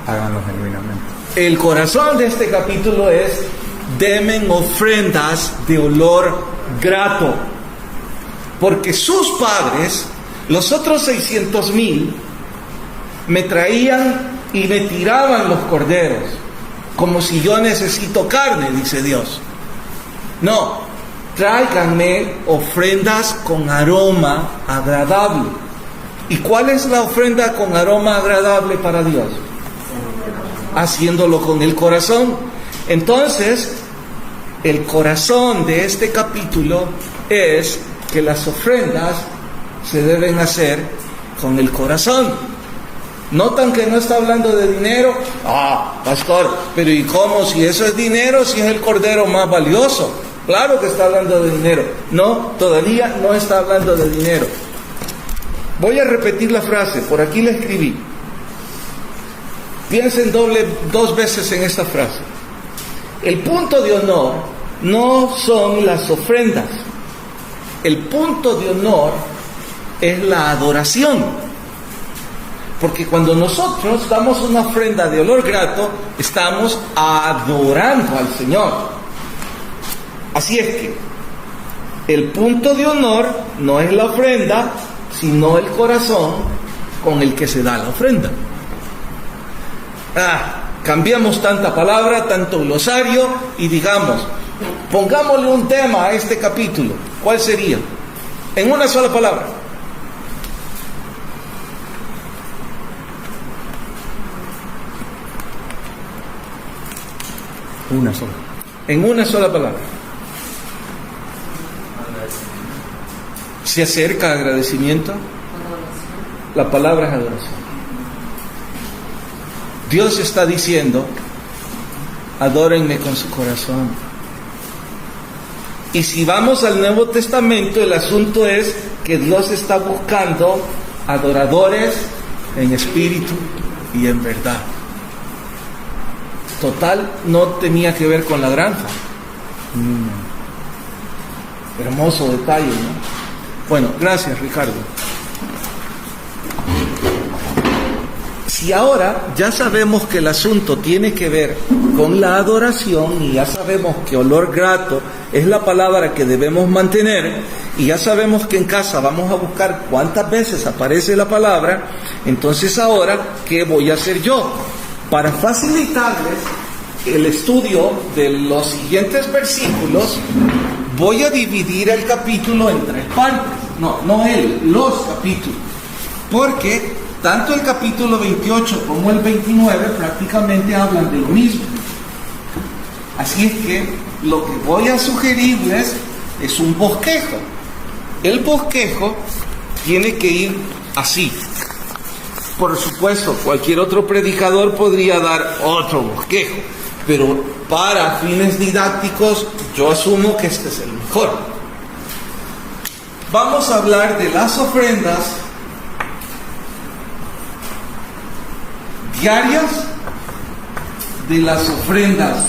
Speaker 6: Háganlo genuinamente.
Speaker 1: El corazón de este capítulo es denme ofrendas de olor grato. Porque sus padres, los otros 600,000, me traían y me tiraban los corderos, como si yo necesito carne, dice Dios. No, tráiganme ofrendas con aroma agradable. ¿Y cuál es la ofrenda con aroma agradable para Dios? Haciéndolo con el corazón. Entonces, el corazón de este capítulo es que las ofrendas se deben hacer con el corazón. ¿Notan que no está hablando de dinero? Pastor, pero ¿y cómo? Si eso es dinero, si es el cordero más valioso. Claro que está hablando de dinero. No, todavía no está hablando de dinero. Voy a repetir la frase, por aquí la escribí. Piensen 2 veces en esta frase. El punto de honor no son las ofrendas. El punto de honor es la adoración. Porque cuando nosotros damos una ofrenda de olor grato, estamos adorando al Señor. Así es que el punto de honor no es la ofrenda, sino el corazón con el que se da la ofrenda. Cambiamos tanta palabra, tanto glosario, y digamos, pongámosle un tema a este capítulo. ¿Cuál sería? En una sola palabra.
Speaker 6: Una sola.
Speaker 1: En una sola palabra. ¿Se acerca agradecimiento? La palabra es adoración. Dios está diciendo, adórenme con su corazón. Y si vamos al Nuevo Testamento, el asunto es que Dios está buscando adoradores en espíritu y en verdad. Total, no tenía que ver con la granja. Hermoso detalle, ¿no? Bueno, gracias, Ricardo. Si ahora ya sabemos que el asunto tiene que ver con la adoración y ya sabemos que olor grato es la palabra que debemos mantener y ya sabemos que en casa vamos a buscar cuántas veces aparece la palabra, entonces ahora, ¿qué voy a hacer yo? Para facilitarles el estudio de los siguientes versículos, voy a dividir el capítulo en 3 partes. Los capítulos. Porque tanto el capítulo 28 como el 29 prácticamente hablan de lo mismo. Así es que lo que voy a sugerirles es un bosquejo. El bosquejo tiene que ir así. Por supuesto, cualquier otro predicador podría dar otro bosquejo, pero para fines didácticos yo asumo que este es el mejor. Vamos a hablar de las ofrendas diarias, de las ofrendas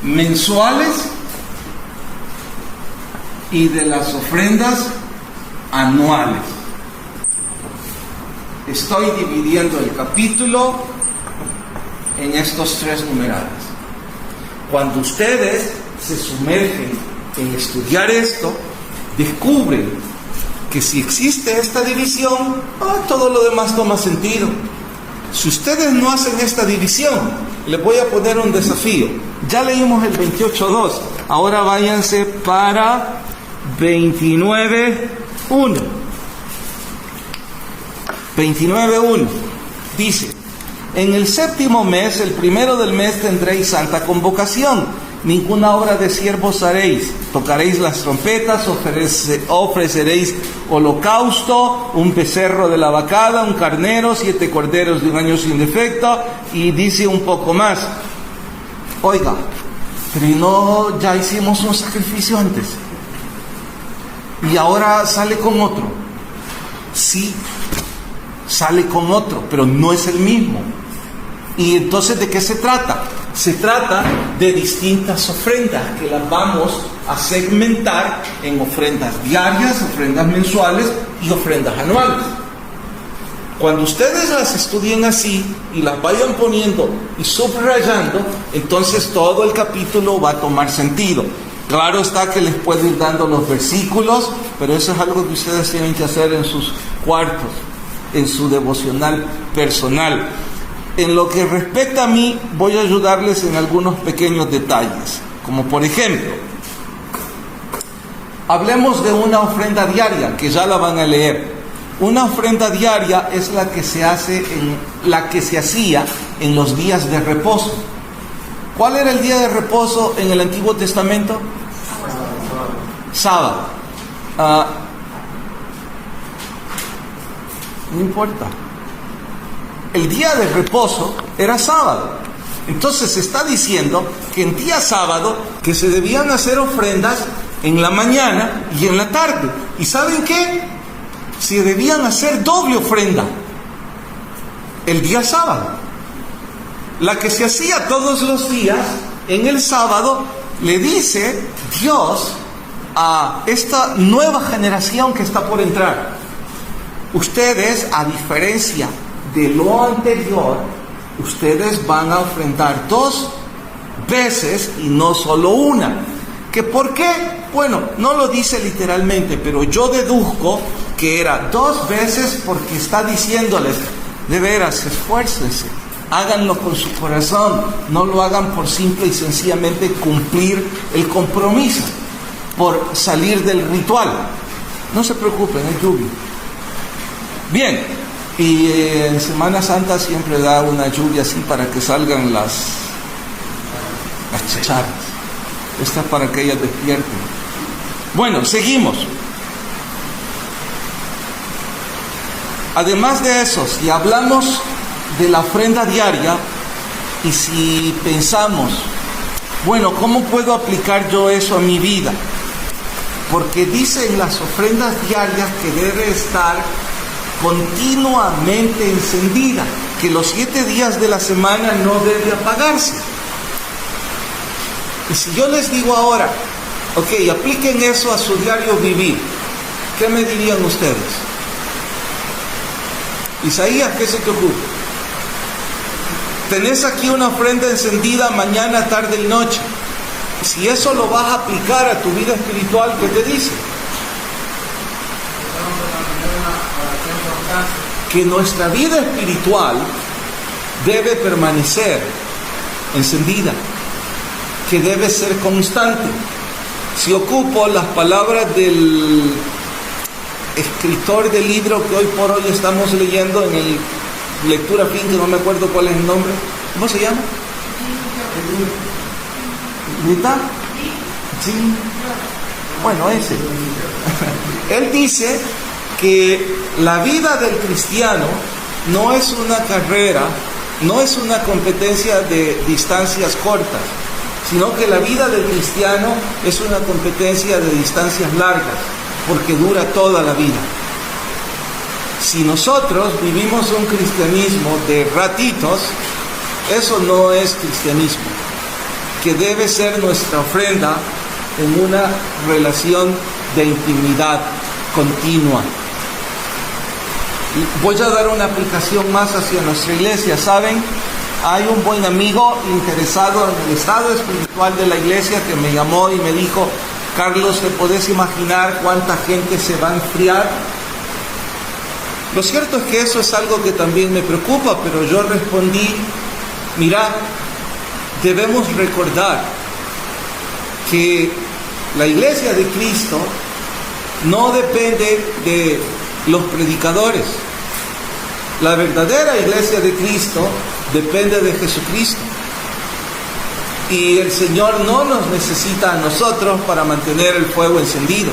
Speaker 1: mensuales y de las ofrendas anuales. Estoy dividiendo el capítulo en estos 3 numerales. Cuando ustedes se sumergen en estudiar esto, descubren que si existe esta división, todo lo demás toma sentido. Si ustedes no hacen esta división, les voy a poner un desafío. Ya leímos el 28.2, ahora váyanse para 29.1. 29.1 dice: en el 7º mes, el 1 del mes, tendréis santa convocación. Ninguna obra de siervos haréis. Tocaréis las trompetas, ofreceréis holocausto, un becerro de la vacada, un carnero, 7 corderos de un año sin defecto. Y dice un poco más: oiga, pero no, ya hicimos un sacrificio antes y ahora sale con otro. Sí, sale con otro, pero no es el mismo. Y entonces, ¿de qué se trata? Se trata de distintas ofrendas que las vamos a segmentar en ofrendas diarias, ofrendas mensuales y ofrendas anuales. Cuando ustedes las estudien así y las vayan poniendo y subrayando, entonces todo el capítulo va a tomar sentido. Claro está que les puedo ir dando los versículos, pero eso es algo que ustedes tienen que hacer en sus cuartos, en su devocional personal. En lo que respecta a mí, voy a ayudarles en algunos pequeños detalles, como por ejemplo, hablemos de una ofrenda diaria, que ya la van a leer. Una ofrenda diaria es la que se hacía en los días de reposo. ¿Cuál era el día de reposo en el Antiguo Testamento? Sábado. No importa. El día de reposo era sábado. Entonces se está diciendo que en día sábado que se debían hacer ofrendas en la mañana y en la tarde. ¿Y saben qué? Se debían hacer doble ofrenda el día sábado. La que se hacía todos los días, en el sábado, le dice Dios a esta nueva generación que está por entrar: ustedes, a diferencia de lo anterior, ustedes van a ofrendar 2 veces y no solo una. ¿Que por qué? Bueno, no lo dice literalmente, pero yo deduzco que era 2 veces porque está diciéndoles: de veras, esfuércense, háganlo con su corazón, no lo hagan por simple y sencillamente cumplir el compromiso, por salir del ritual. No se preocupen, es lluvia. Bien. Y en Semana Santa siempre da una lluvia así para que salgan las chicharras. Esta es para que ellas despierten. Bueno, seguimos. Además de eso, si hablamos de la ofrenda diaria y si pensamos, bueno, ¿cómo puedo aplicar yo eso a mi vida? Porque dicen las ofrendas diarias que debe estar continuamente encendida, que los 7 días de la semana no debe apagarse. Y si yo les digo ahora, ok, apliquen eso a su diario vivir, ¿qué me dirían ustedes? Isaías, ¿qué se te ocurre? Tenés aquí una ofrenda encendida mañana, tarde y noche. Si eso lo vas a aplicar a tu vida espiritual, ¿qué te dice? Que nuestra vida espiritual debe permanecer encendida, que debe ser constante. Si ocupo las palabras del escritor del libro que hoy por hoy estamos leyendo en el lectura fin, que no me acuerdo cuál es el nombre. ¿Cómo se llama? ¿Nita? Sí. Bueno, ese. Él dice que la vida del cristiano no es una carrera, no es una competencia de distancias cortas, sino que la vida del cristiano es una competencia de distancias largas, porque dura toda la vida. Si nosotros vivimos un cristianismo de ratitos, eso no es cristianismo, que debe ser nuestra ofrenda en una relación de intimidad continua. Y voy a dar una aplicación más hacia nuestra iglesia. ¿Saben? Hay un buen amigo interesado en el estado espiritual de la iglesia que me llamó y me dijo: Carlos, ¿te podés imaginar cuánta gente se va a enfriar? Lo cierto es que eso es algo que también me preocupa, pero yo respondí: mira, debemos recordar que la iglesia de Cristo no depende de los predicadores. La verdadera iglesia de Cristo depende de Jesucristo. Y el Señor no nos necesita a nosotros para mantener el fuego encendido.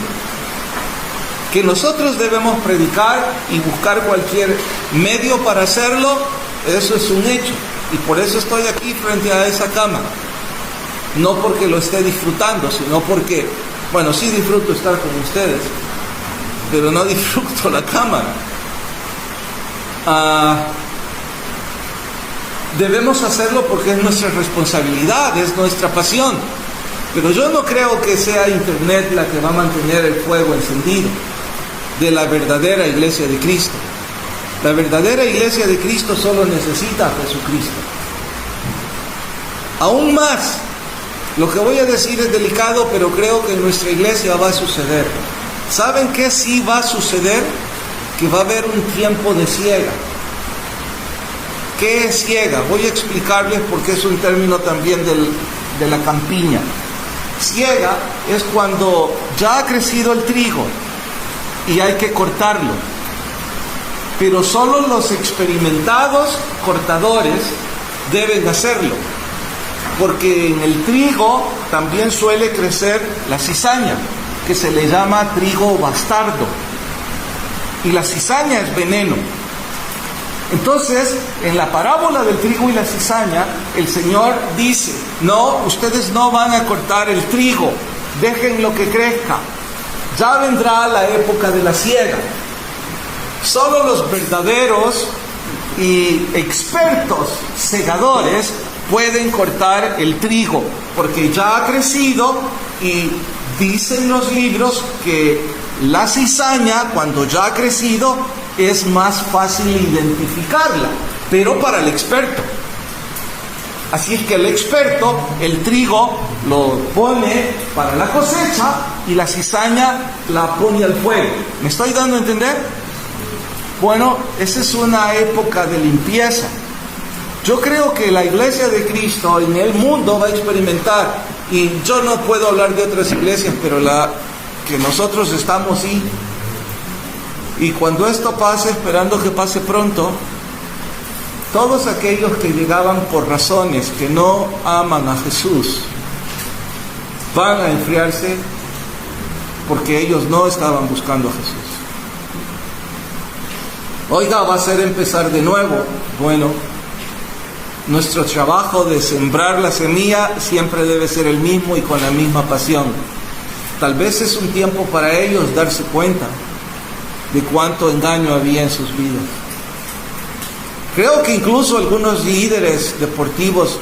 Speaker 1: Que nosotros debemos predicar y buscar cualquier medio para hacerlo, eso es un hecho. Y por eso estoy aquí frente a esa cámara. No porque lo esté disfrutando, sino porque, bueno, sí disfruto estar con ustedes, pero no disfruto la cámara. Debemos hacerlo porque es nuestra responsabilidad, es nuestra pasión. Pero yo no creo que sea Internet la que va a mantener el fuego encendido de la verdadera iglesia de Cristo. La verdadera iglesia de Cristo solo necesita a Jesucristo. Aún más, lo que voy a decir es delicado, pero creo que en nuestra iglesia va a suceder. ¿Saben qué sí va a suceder? Que va a haber un tiempo de siega. ¿Qué es siega? Voy a explicarles porque es un término también de la campiña. Siega es cuando ya ha crecido el trigo y hay que cortarlo. Pero solo los experimentados cortadores deben hacerlo. Porque en el trigo también suele crecer la cizaña, que se le llama trigo bastardo. Y la cizaña es veneno. Entonces, en la parábola del trigo y la cizaña, el Señor dice: no, ustedes no van a cortar el trigo, déjenlo que crezca. Ya vendrá la época de la siega. Solo los verdaderos y expertos segadores pueden cortar el trigo, porque ya ha crecido, y dicen los libros que la cizaña, cuando ya ha crecido, es más fácil identificarla, pero para el experto. Así es que el experto, el trigo lo pone para la cosecha y la cizaña la pone al fuego. ¿Me estoy dando a entender? Bueno, esa es una época de limpieza. Yo creo que la iglesia de Cristo en el mundo va a experimentar, y yo no puedo hablar de otras iglesias, pero la que nosotros estamos ahí. Y cuando esto pase, esperando que pase pronto, todos aquellos que llegaban por razones que no aman a Jesús van a enfriarse porque ellos no estaban buscando a Jesús. Oiga, va a ser empezar de nuevo. Bueno, nuestro trabajo de sembrar la semilla siempre debe ser el mismo y con la misma pasión. Tal vez es un tiempo para ellos darse cuenta de cuánto engaño había en sus vidas. Creo que incluso algunos líderes deportivos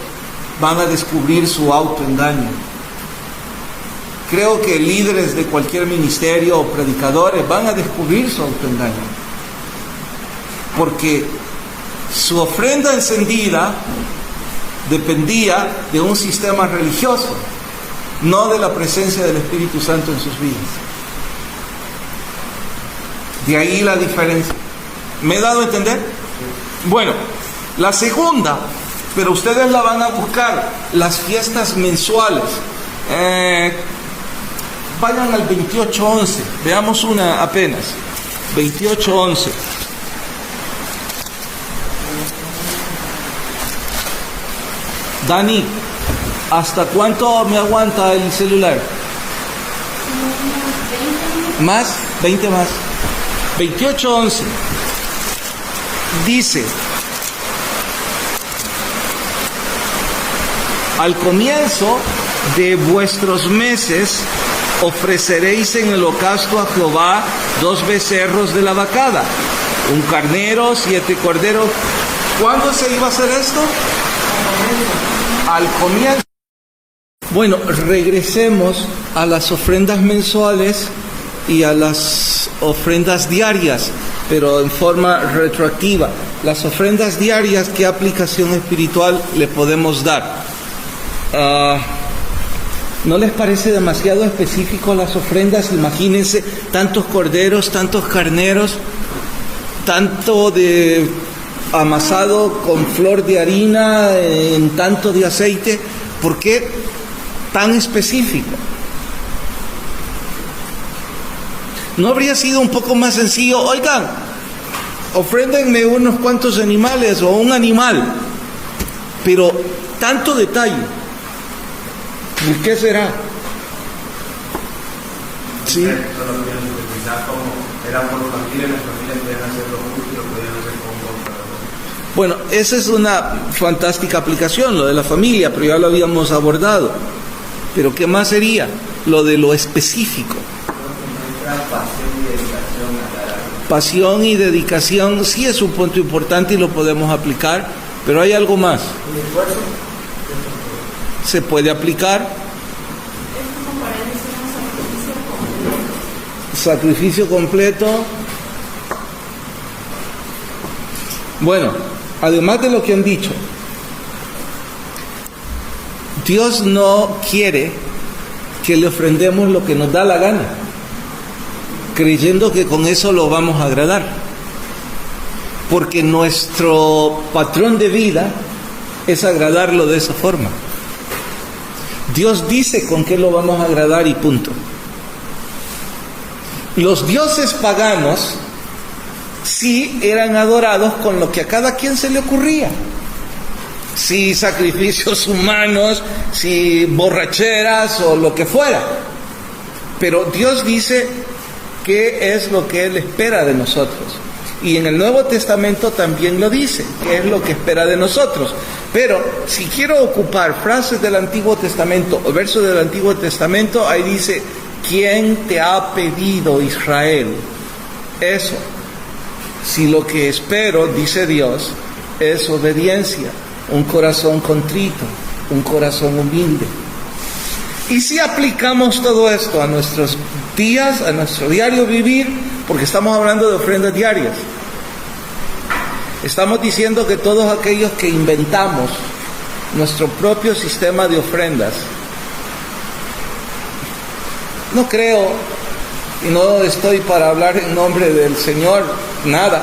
Speaker 1: van a descubrir su autoengaño. Creo que líderes de cualquier ministerio o predicadores van a descubrir su autoengaño. Porque su ofrenda encendida dependía de un sistema religioso, no de la presencia del Espíritu Santo en sus vidas. De ahí la diferencia. ¿Me he dado a entender? Bueno, la segunda, pero ustedes la van a buscar, las fiestas mensuales. Vayan al 28:11, veamos una apenas. 28:11. Dani, ¿hasta cuánto me aguanta el celular? ¿Más? 20 más. 28:11. Dice: al comienzo de vuestros meses ofreceréis en holocausto a Jehová 2 becerros de la vacada, un carnero, 7 corderos. ¿Cuándo se iba a hacer esto? Al comienzo. Bueno, regresemos a las ofrendas mensuales y a las ofrendas diarias, pero en forma retroactiva. Las ofrendas diarias, ¿qué aplicación espiritual le podemos dar? ¿No les parece demasiado específico las ofrendas? Imagínense, tantos corderos, tantos carneros, tanto de amasado con flor de harina, en tanto de aceite. ¿Por qué tan específico? ¿No habría sido un poco más sencillo? Oigan, ofréndenme unos cuantos animales o un animal, pero tanto detalle. ¿Y qué será? Sí.
Speaker 2: Quizás como era por familia, las familias podían hacerlo juntos y lo podían hacer con.
Speaker 1: Bueno, esa es una fantástica aplicación, lo de la familia, pero ya lo habíamos abordado. Pero ¿qué más sería? Lo de lo específico. Pasión y dedicación sí es un punto importante y lo podemos aplicar, pero hay algo más. Se puede aplicar sacrificio completo. Bueno, además de lo que han dicho, Dios no quiere que le ofrendemos lo que nos da la gana, creyendo que con eso lo vamos a agradar, porque nuestro patrón de vida es agradarlo de esa forma. Dios dice con qué lo vamos a agradar y punto. Los dioses paganos sí eran adorados con lo que a cada quien se le ocurría. Si sacrificios humanos, si borracheras o lo que fuera. Pero Dios dice qué es lo que Él espera de nosotros. Y en el Nuevo Testamento también lo dice, qué es lo que espera de nosotros. Pero si quiero ocupar frases del Antiguo Testamento o versos del Antiguo Testamento, ahí dice: ¿quién te ha pedido, Israel? Eso. Si lo que espero, dice Dios, es obediencia, un corazón contrito, un corazón humilde. Y si aplicamos todo esto a nuestros días, a nuestro diario vivir, porque estamos hablando de ofrendas diarias, estamos diciendo que todos aquellos que inventamos nuestro propio sistema de ofrendas, no creo, y no estoy para hablar en nombre del Señor, nada.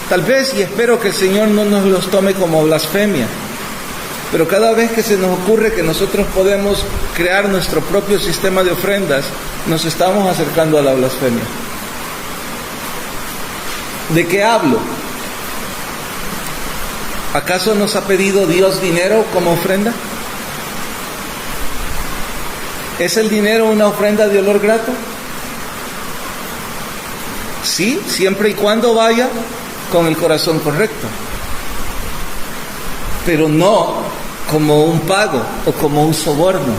Speaker 1: Tal vez, y espero que el Señor no nos los tome como blasfemia, pero cada vez que se nos ocurre que nosotros podemos crear nuestro propio sistema de ofrendas, nos estamos acercando a la blasfemia. ¿De qué hablo? ¿Acaso nos ha pedido Dios dinero como ofrenda? ¿Es el dinero una ofrenda de olor grato? Sí, siempre y cuando vaya con el corazón correcto. Pero no como un pago o como un soborno.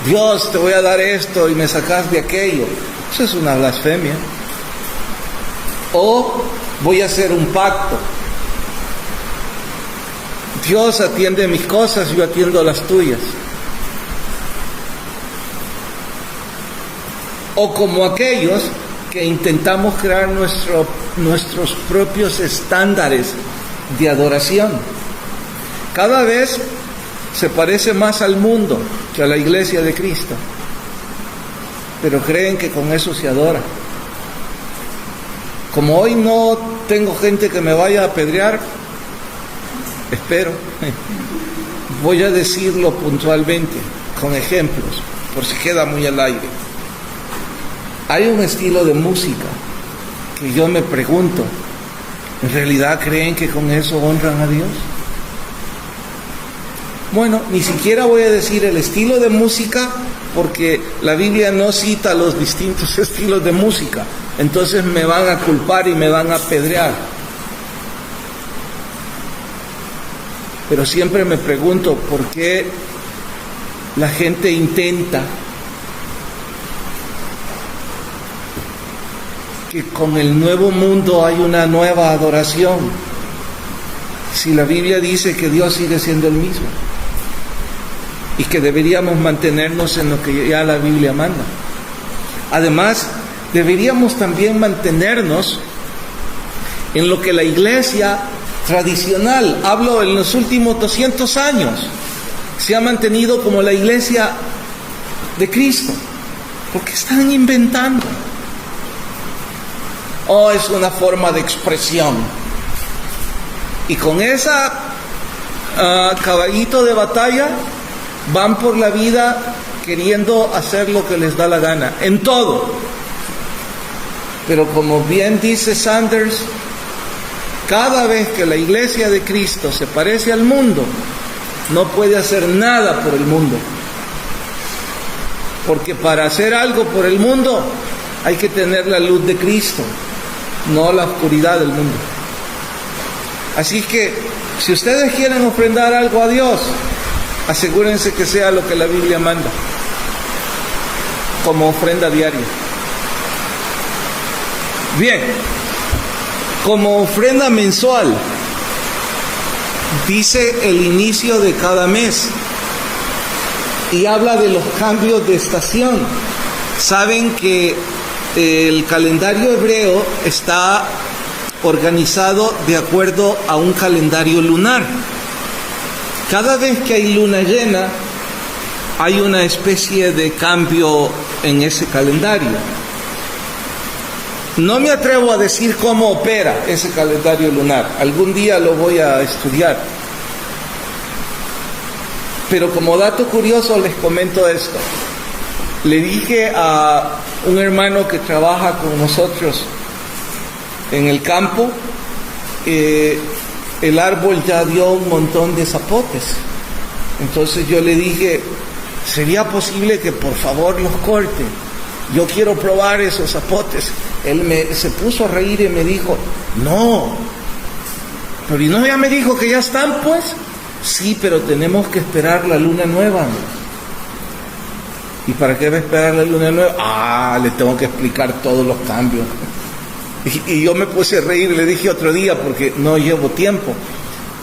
Speaker 1: Dios, te voy a dar esto y me sacas de aquello. Eso es una blasfemia. O voy a hacer un pacto. Dios atiende mis cosas, yo atiendo las tuyas. O como aquellos que intentamos crear nuestros propios estándares de adoración. Cada vez se parece más al mundo que a la iglesia de Cristo, pero creen que con eso se adora. Como hoy no tengo gente que me vaya a apedrear, espero, voy a decirlo puntualmente, con ejemplos, por si queda muy al aire. hay un estilo de música que yo me pregunto, ¿en realidad creen que con eso honran a Dios? Bueno, ni siquiera voy a decir el estilo de música, porque la Biblia no cita los distintos estilos de música. Entonces me van a culpar y me van a apedrear. Pero siempre me pregunto por qué la gente intenta que con el nuevo mundo hay una nueva adoración, si la Biblia dice que Dios sigue siendo el mismo y que deberíamos mantenernos en lo que ya la Biblia manda. Además, deberíamos también mantenernos en lo que la iglesia tradicional, hablo en los últimos 200 años, se ha mantenido como la iglesia de Cristo, porque están inventando. Es una forma de expresión, y con esa caballito de batalla van por la vida queriendo hacer lo que les da la gana, en todo. Pero como bien dice Sanders, cada vez que la iglesia de Cristo se parece al mundo, no puede hacer nada por el mundo. Porque para hacer algo por el mundo hay que tener la luz de Cristo, no la oscuridad del mundo. Así que, si ustedes quieren ofrendar algo a Dios, asegúrense que sea lo que la Biblia manda, como ofrenda diaria. Bien, como ofrenda mensual, dice el inicio de cada mes y habla de los cambios de estación. Saben que el calendario hebreo está organizado de acuerdo a un calendario lunar. Cada vez que hay luna llena, hay una especie de cambio en ese calendario. No me atrevo a decir cómo opera ese calendario lunar. Algún día lo voy a estudiar. Pero como dato curioso les comento esto. Le dije a un hermano que trabaja con nosotros en el campo, el árbol ya dio un montón de zapotes. Entonces yo le dije, ¿sería posible que por favor los corte? Yo quiero probar esos zapotes. Él se puso a reír y me dijo, no, pero ¿y no ya me dijo que ya están pues? Sí, pero tenemos que esperar la luna nueva. ¿Y para qué va a esperar la luna nueva? Le tengo que explicar todos los cambios. Y yo me puse a reír y le dije otro día porque no llevo tiempo.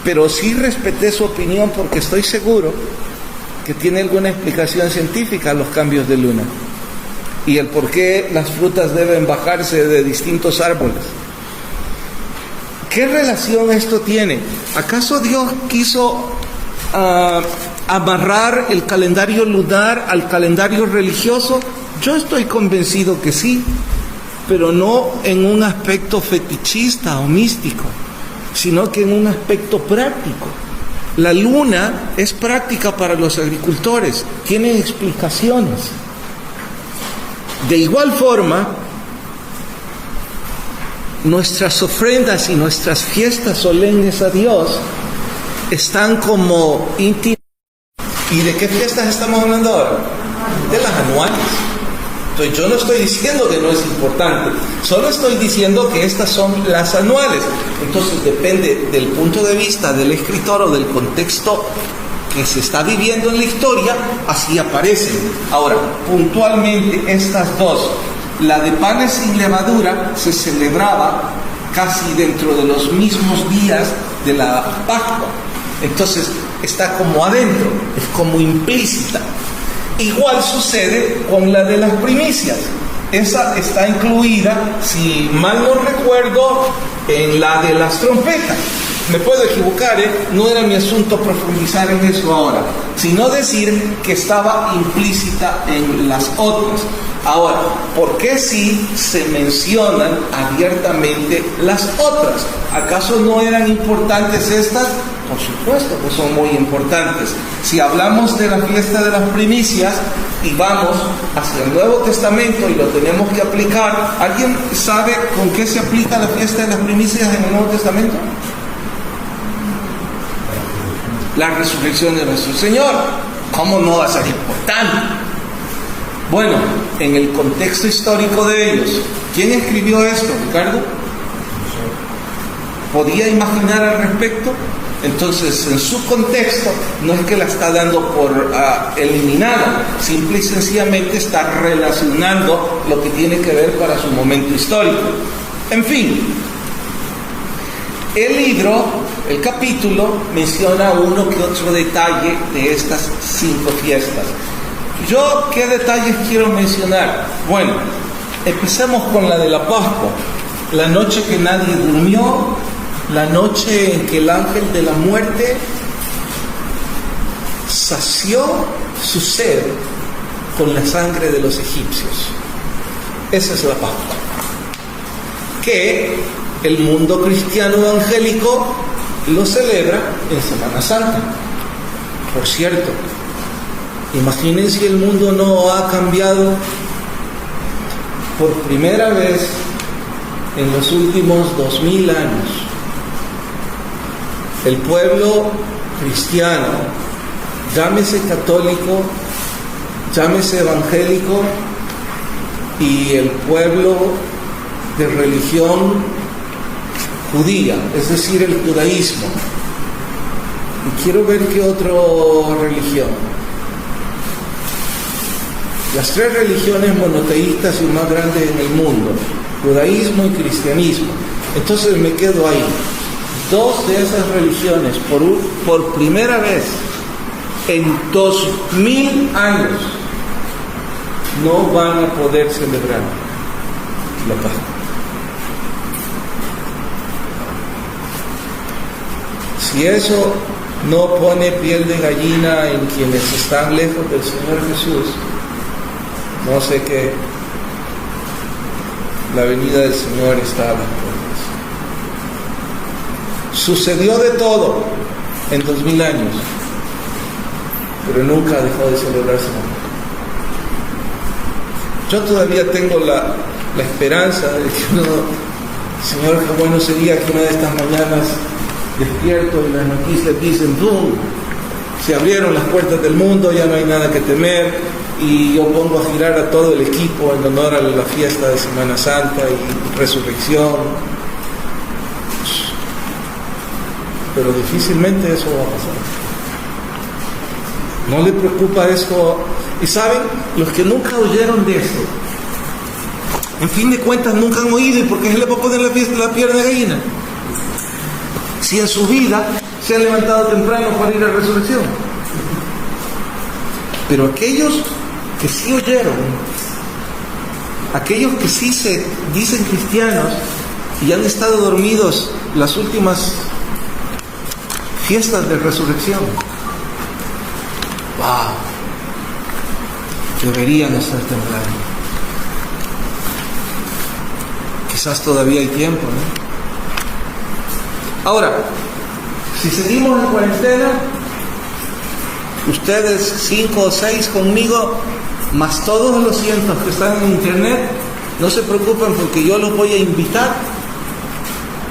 Speaker 1: Pero sí respeté su opinión porque estoy seguro que tiene alguna explicación científica los cambios de luna. Y el por qué las frutas deben bajarse de distintos árboles. ¿Qué relación esto tiene? ¿Acaso Dios quiso amarrar el calendario lunar al calendario religioso? Yo estoy convencido que sí, pero no en un aspecto fetichista o místico, sino que en un aspecto práctico. La luna es práctica para los agricultores, tiene explicaciones. De igual forma, nuestras ofrendas y nuestras fiestas solemnes a Dios están como íntimas. ¿Y de qué fiestas estamos hablando ahora? De las anuales. Entonces yo no estoy diciendo que no es importante, solo estoy diciendo que estas son las anuales. Entonces depende del punto de vista del escritor o del contexto que se está viviendo en la historia, así aparecen. Ahora, puntualmente estas dos, la de panes sin levadura se celebraba casi dentro de los mismos días de la Pascua. Entonces está como adentro, es como implícita. Igual sucede con la de las primicias. Esa está incluida, si mal no recuerdo, en la de las trompetas. me puedo equivocar, no era mi asunto profundizar en eso ahora, sino decir que estaba implícita en las otras. Ahora, ¿por qué sí se mencionan abiertamente las otras? ¿Acaso no eran importantes estas? Por supuesto que son muy importantes. Si hablamos de la fiesta de las primicias y vamos hacia el Nuevo Testamento y lo tenemos que aplicar, ¿alguien sabe con qué se aplica la fiesta de las primicias en el Nuevo Testamento? La resurrección de nuestro Señor. ¿Cómo no va a ser importante? Bueno, en el contexto histórico de ellos, ¿quién escribió esto, Ricardo? ¿Podía imaginar al respecto? Entonces, en su contexto, no es que la está dando por eliminada, simple y sencillamente está relacionando lo que tiene que ver para su momento histórico. En fin, el libro, el capítulo, menciona uno que otro detalle de estas 5 fiestas. ¿Yo qué detalles quiero mencionar? Bueno, empecemos con la de la Pascua, la noche que nadie durmió, la noche en que el ángel de la muerte sació su sed con la sangre de los egipcios. Esa es la Pascua, que el mundo cristiano evangélico lo celebra en Semana Santa. Por cierto, imaginen si el mundo no ha cambiado. Por primera vez en los últimos 2000 años, el pueblo cristiano, llámese católico, llámese evangélico, y el pueblo de religión judía, es decir, el judaísmo. Y quiero ver qué otra religión. Las 3 religiones monoteístas y más grandes en el mundo, judaísmo y cristianismo. Entonces me quedo ahí. 2 de esas religiones por primera vez en 2000 años no van a poder celebrar la Pascua. Si eso no pone piel de gallina en quienes están lejos del Señor Jesús, no sé qué. La venida del Señor está a las puertas. Sucedió de todo en 2000 años, pero nunca dejó de celebrarse. Yo todavía tengo la esperanza de que Señor, qué bueno sería que una de estas mañanas despierto y las noticias dicen, ¡pum!, se abrieron las puertas del mundo, ya no hay nada que temer, y yo pongo a girar a todo el equipo en honor a la fiesta de Semana Santa y resurrección. Pero difícilmente eso va a pasar. ¿No le preocupa esto? Y saben, los que nunca oyeron de esto, en fin de cuentas nunca han oído. ¿Y por qué se le va a poner la piel de gallina? Si en su vida se han levantado temprano para ir a la resurrección. Pero aquellos que sí oyeron, aquellos que sí se dicen cristianos y han estado dormidos las últimas fiestas de resurrección, ¡wow!, deberían estar temblando. Quizás todavía hay tiempo, ¿no? Ahora, si seguimos en cuarentena, ustedes 5 o 6 conmigo, más todos los cientos que están en internet, no se preocupen porque yo los voy a invitar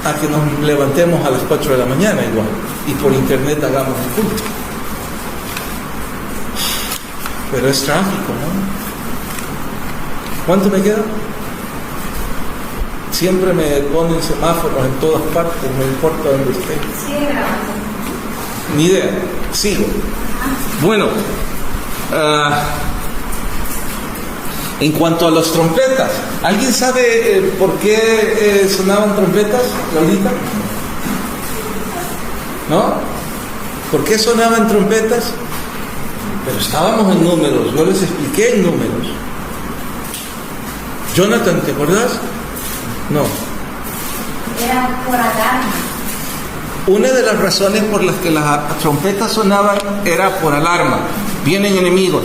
Speaker 1: a que nos levantemos a las 4 de la mañana igual, y por internet hagamos el culto. Pero es trágico, ¿no? ¿Cuánto me queda? Siempre me ponen semáforos en todas partes, no importa dónde esté.
Speaker 7: Sigue grabando.
Speaker 1: Ni idea, sigo. Bueno, en cuanto a las trompetas, ¿alguien sabe por qué sonaban trompetas, Claudita? ¿No? ¿Por qué sonaban trompetas? Pero estábamos en números, yo les expliqué en números. Jonathan, ¿te acordás? No.
Speaker 7: Era por alarma.
Speaker 1: Una de las razones por las que las trompetas sonaban era por alarma, vienen enemigos.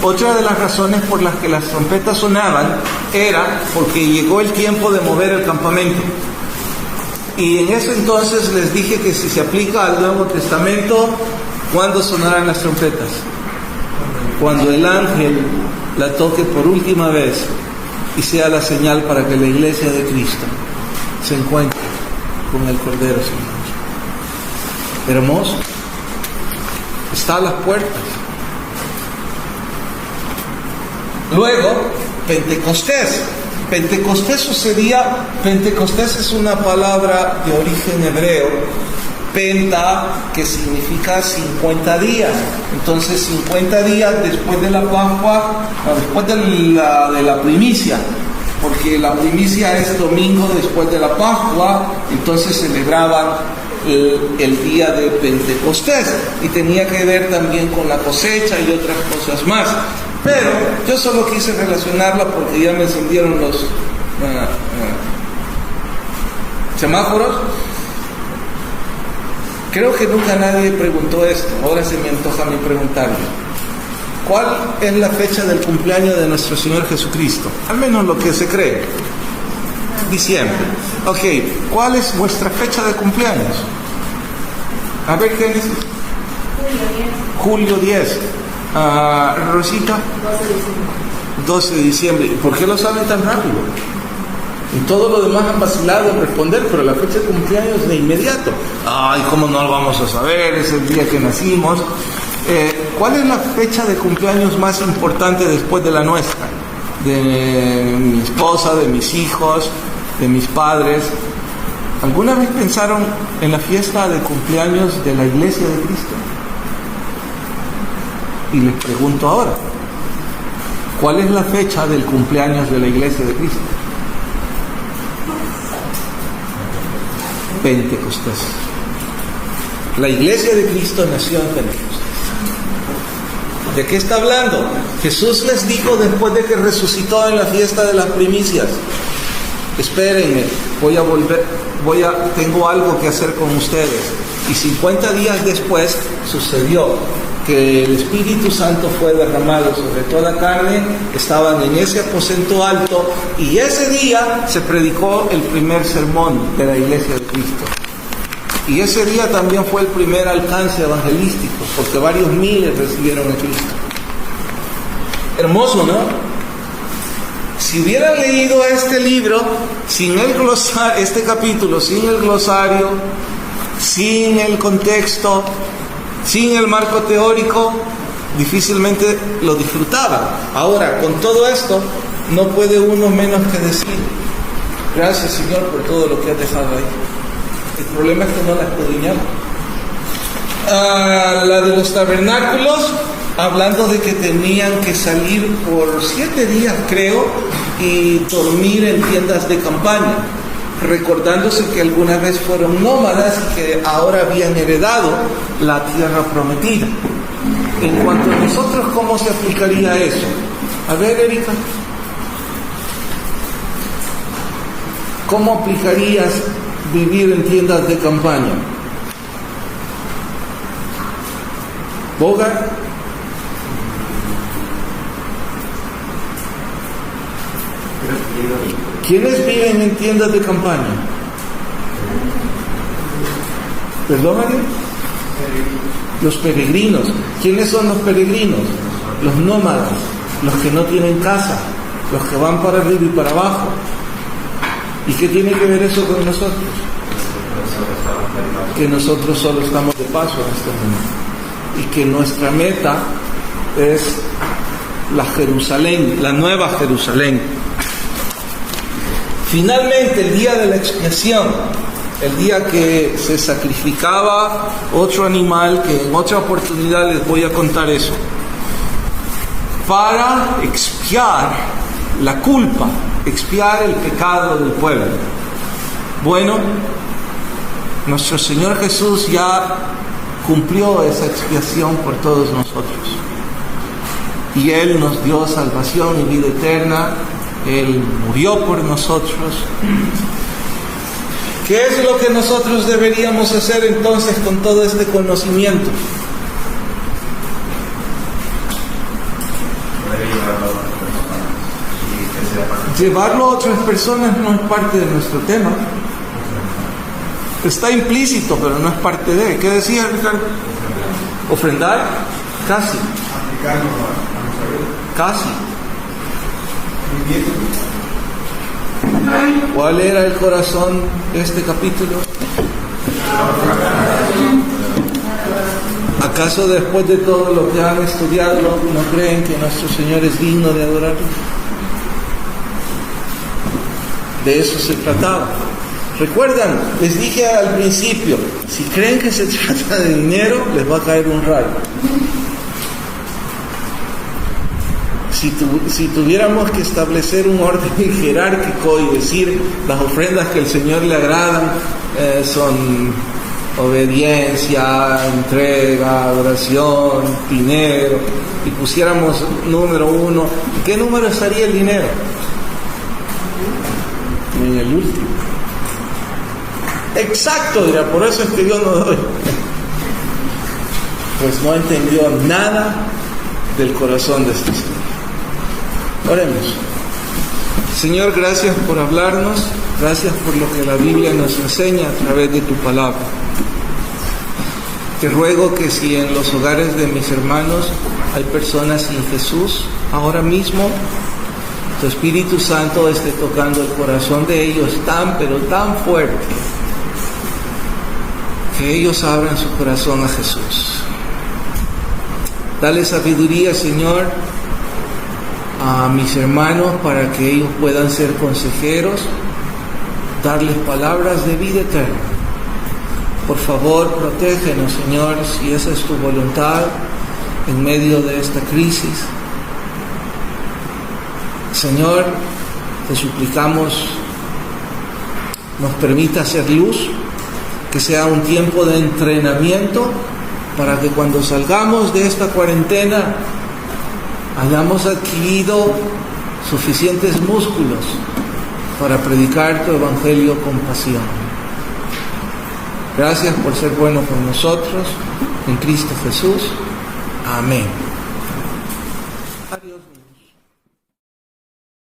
Speaker 1: Otra de las razones por las que las trompetas sonaban era porque llegó el tiempo de mover el campamento. Y en ese entonces les dije que si se aplica al Nuevo Testamento, ¿cuándo sonarán las trompetas? Cuando el ángel la toque por última vez y sea la señal para que la iglesia de Cristo se encuentre con el Cordero Señor. Hermoso, está a las puertas. Luego, Pentecostés. Pentecostés es una palabra de origen hebreo, penta, que significa 50 días. Entonces 50 días después de la Pascua, después de la primicia, porque la primicia es domingo después de la Pascua, entonces celebraban el día de Pentecostés, y tenía que ver también con la cosecha y otras cosas más. Pero yo solo quise relacionarla porque ya me encendieron los semáforos. Creo que nunca nadie preguntó esto, ahora se me antoja a mí preguntarlo. ¿Cuál es la fecha del cumpleaños de nuestro Señor Jesucristo? Al menos lo que se cree. Diciembre. Ok, ¿cuál es vuestra fecha de cumpleaños? A ver, Génesis. Julio 10. Rosita. 12 de diciembre. ¿Por qué lo saben tan rápido? En todo lo demás han vacilado en responder, pero la fecha de cumpleaños de inmediato. Ay, ¿cómo no lo vamos a saber? Es el día que nacimos. ¿Cuál es la fecha de cumpleaños más importante después de la nuestra? De mi esposa, de mis hijos, de mis padres. ¿Alguna vez pensaron en la fiesta de cumpleaños de la Iglesia de Cristo? Y les pregunto ahora, ¿cuál es la fecha del cumpleaños de la Iglesia de Cristo? Pentecostés. La Iglesia de Cristo nació en Pentecostés. ¿De qué está hablando? Jesús les dijo después de que resucitó en la fiesta de las primicias: espérenme, tengo algo que hacer con ustedes. Y 50 días después sucedió que el Espíritu Santo fue derramado sobre toda carne, estaban en ese aposento alto, y ese día se predicó el primer sermón de la Iglesia de Cristo. Y ese día también fue el primer alcance evangelístico, porque varios miles recibieron a Cristo. Hermoso, ¿no? Si hubieran leído este libro sin el glosario, este capítulo sin el glosario, sin el contexto, sin el marco teórico, difícilmente lo disfrutaban. Ahora, con todo esto, no puede uno menos que decir: gracias, Señor, por todo lo que has dejado ahí. El problema es que no la escudriñamos. La de los tabernáculos, hablando de que tenían que salir por 7 días, creo, y dormir en tiendas de campaña, recordándose que alguna vez fueron nómadas y que ahora habían heredado la tierra prometida. En cuanto a nosotros, ¿cómo se aplicaría eso? A ver, Erika, ¿cómo aplicarías vivir en tiendas de campaña? ¿Boga? ¿Quiénes viven en tiendas de campaña? ¿Perdóname? Los peregrinos. ¿Quiénes son los peregrinos? Los nómadas, los que no tienen casa, los que van para arriba y para abajo. ¿Y qué tiene que ver eso con nosotros? Que nosotros solo estamos de paso en este mundo, y que nuestra meta es la Jerusalén, la nueva Jerusalén. Finalmente, el día de la expiación, el día que se sacrificaba otro animal, que en otra oportunidad les voy a contar eso, para expiar la culpa, expiar el pecado del pueblo. Bueno, nuestro Señor Jesús ya cumplió esa expiación por todos nosotros, y Él nos dio salvación y vida eterna. Él murió por nosotros. ¿Qué es lo que nosotros deberíamos hacer entonces con todo este conocimiento? Llevarlo a otras personas no es parte de nuestro tema. Está implícito, pero no es parte de. ¿Qué decía Ricardo? ¿Ofrendar? Casi. Casi. ¿Cuál era el corazón de este capítulo? ¿Acaso después de todo lo que han estudiado no creen que nuestro Señor es digno de adorarlo? De eso se trataba. ¿Recuerdan? Les dije al principio, si creen que se trata de dinero, les va a caer un rayo. Si tuviéramos que establecer un orden jerárquico y decir las ofrendas que al Señor le agradan son obediencia, entrega, adoración, dinero, y pusiéramos número 1, ¿en qué número estaría el dinero? En el último. Exacto, dirá, por eso es que yo no doy. Pues no entendió nada del corazón de este Señor. Oremos. Señor, gracias por hablarnos, gracias por lo que la Biblia nos enseña a través de tu palabra. Te ruego que si en los hogares de mis hermanos hay personas sin Jesús, ahora mismo tu Espíritu Santo esté tocando el corazón de ellos tan, pero tan fuerte, que ellos abran su corazón a Jesús. Dale sabiduría, Señor, a mis hermanos para que ellos puedan ser consejeros, darles palabras de vida eterna. Por favor, protégenos, Señor, si esa es tu voluntad en medio de esta crisis. Señor, te suplicamos nos permita hacer luz, que sea un tiempo de entrenamiento para que cuando salgamos de esta cuarentena hayamos adquirido suficientes músculos para predicar tu evangelio con pasión. Gracias por ser bueno con nosotros, en Cristo Jesús. Amén.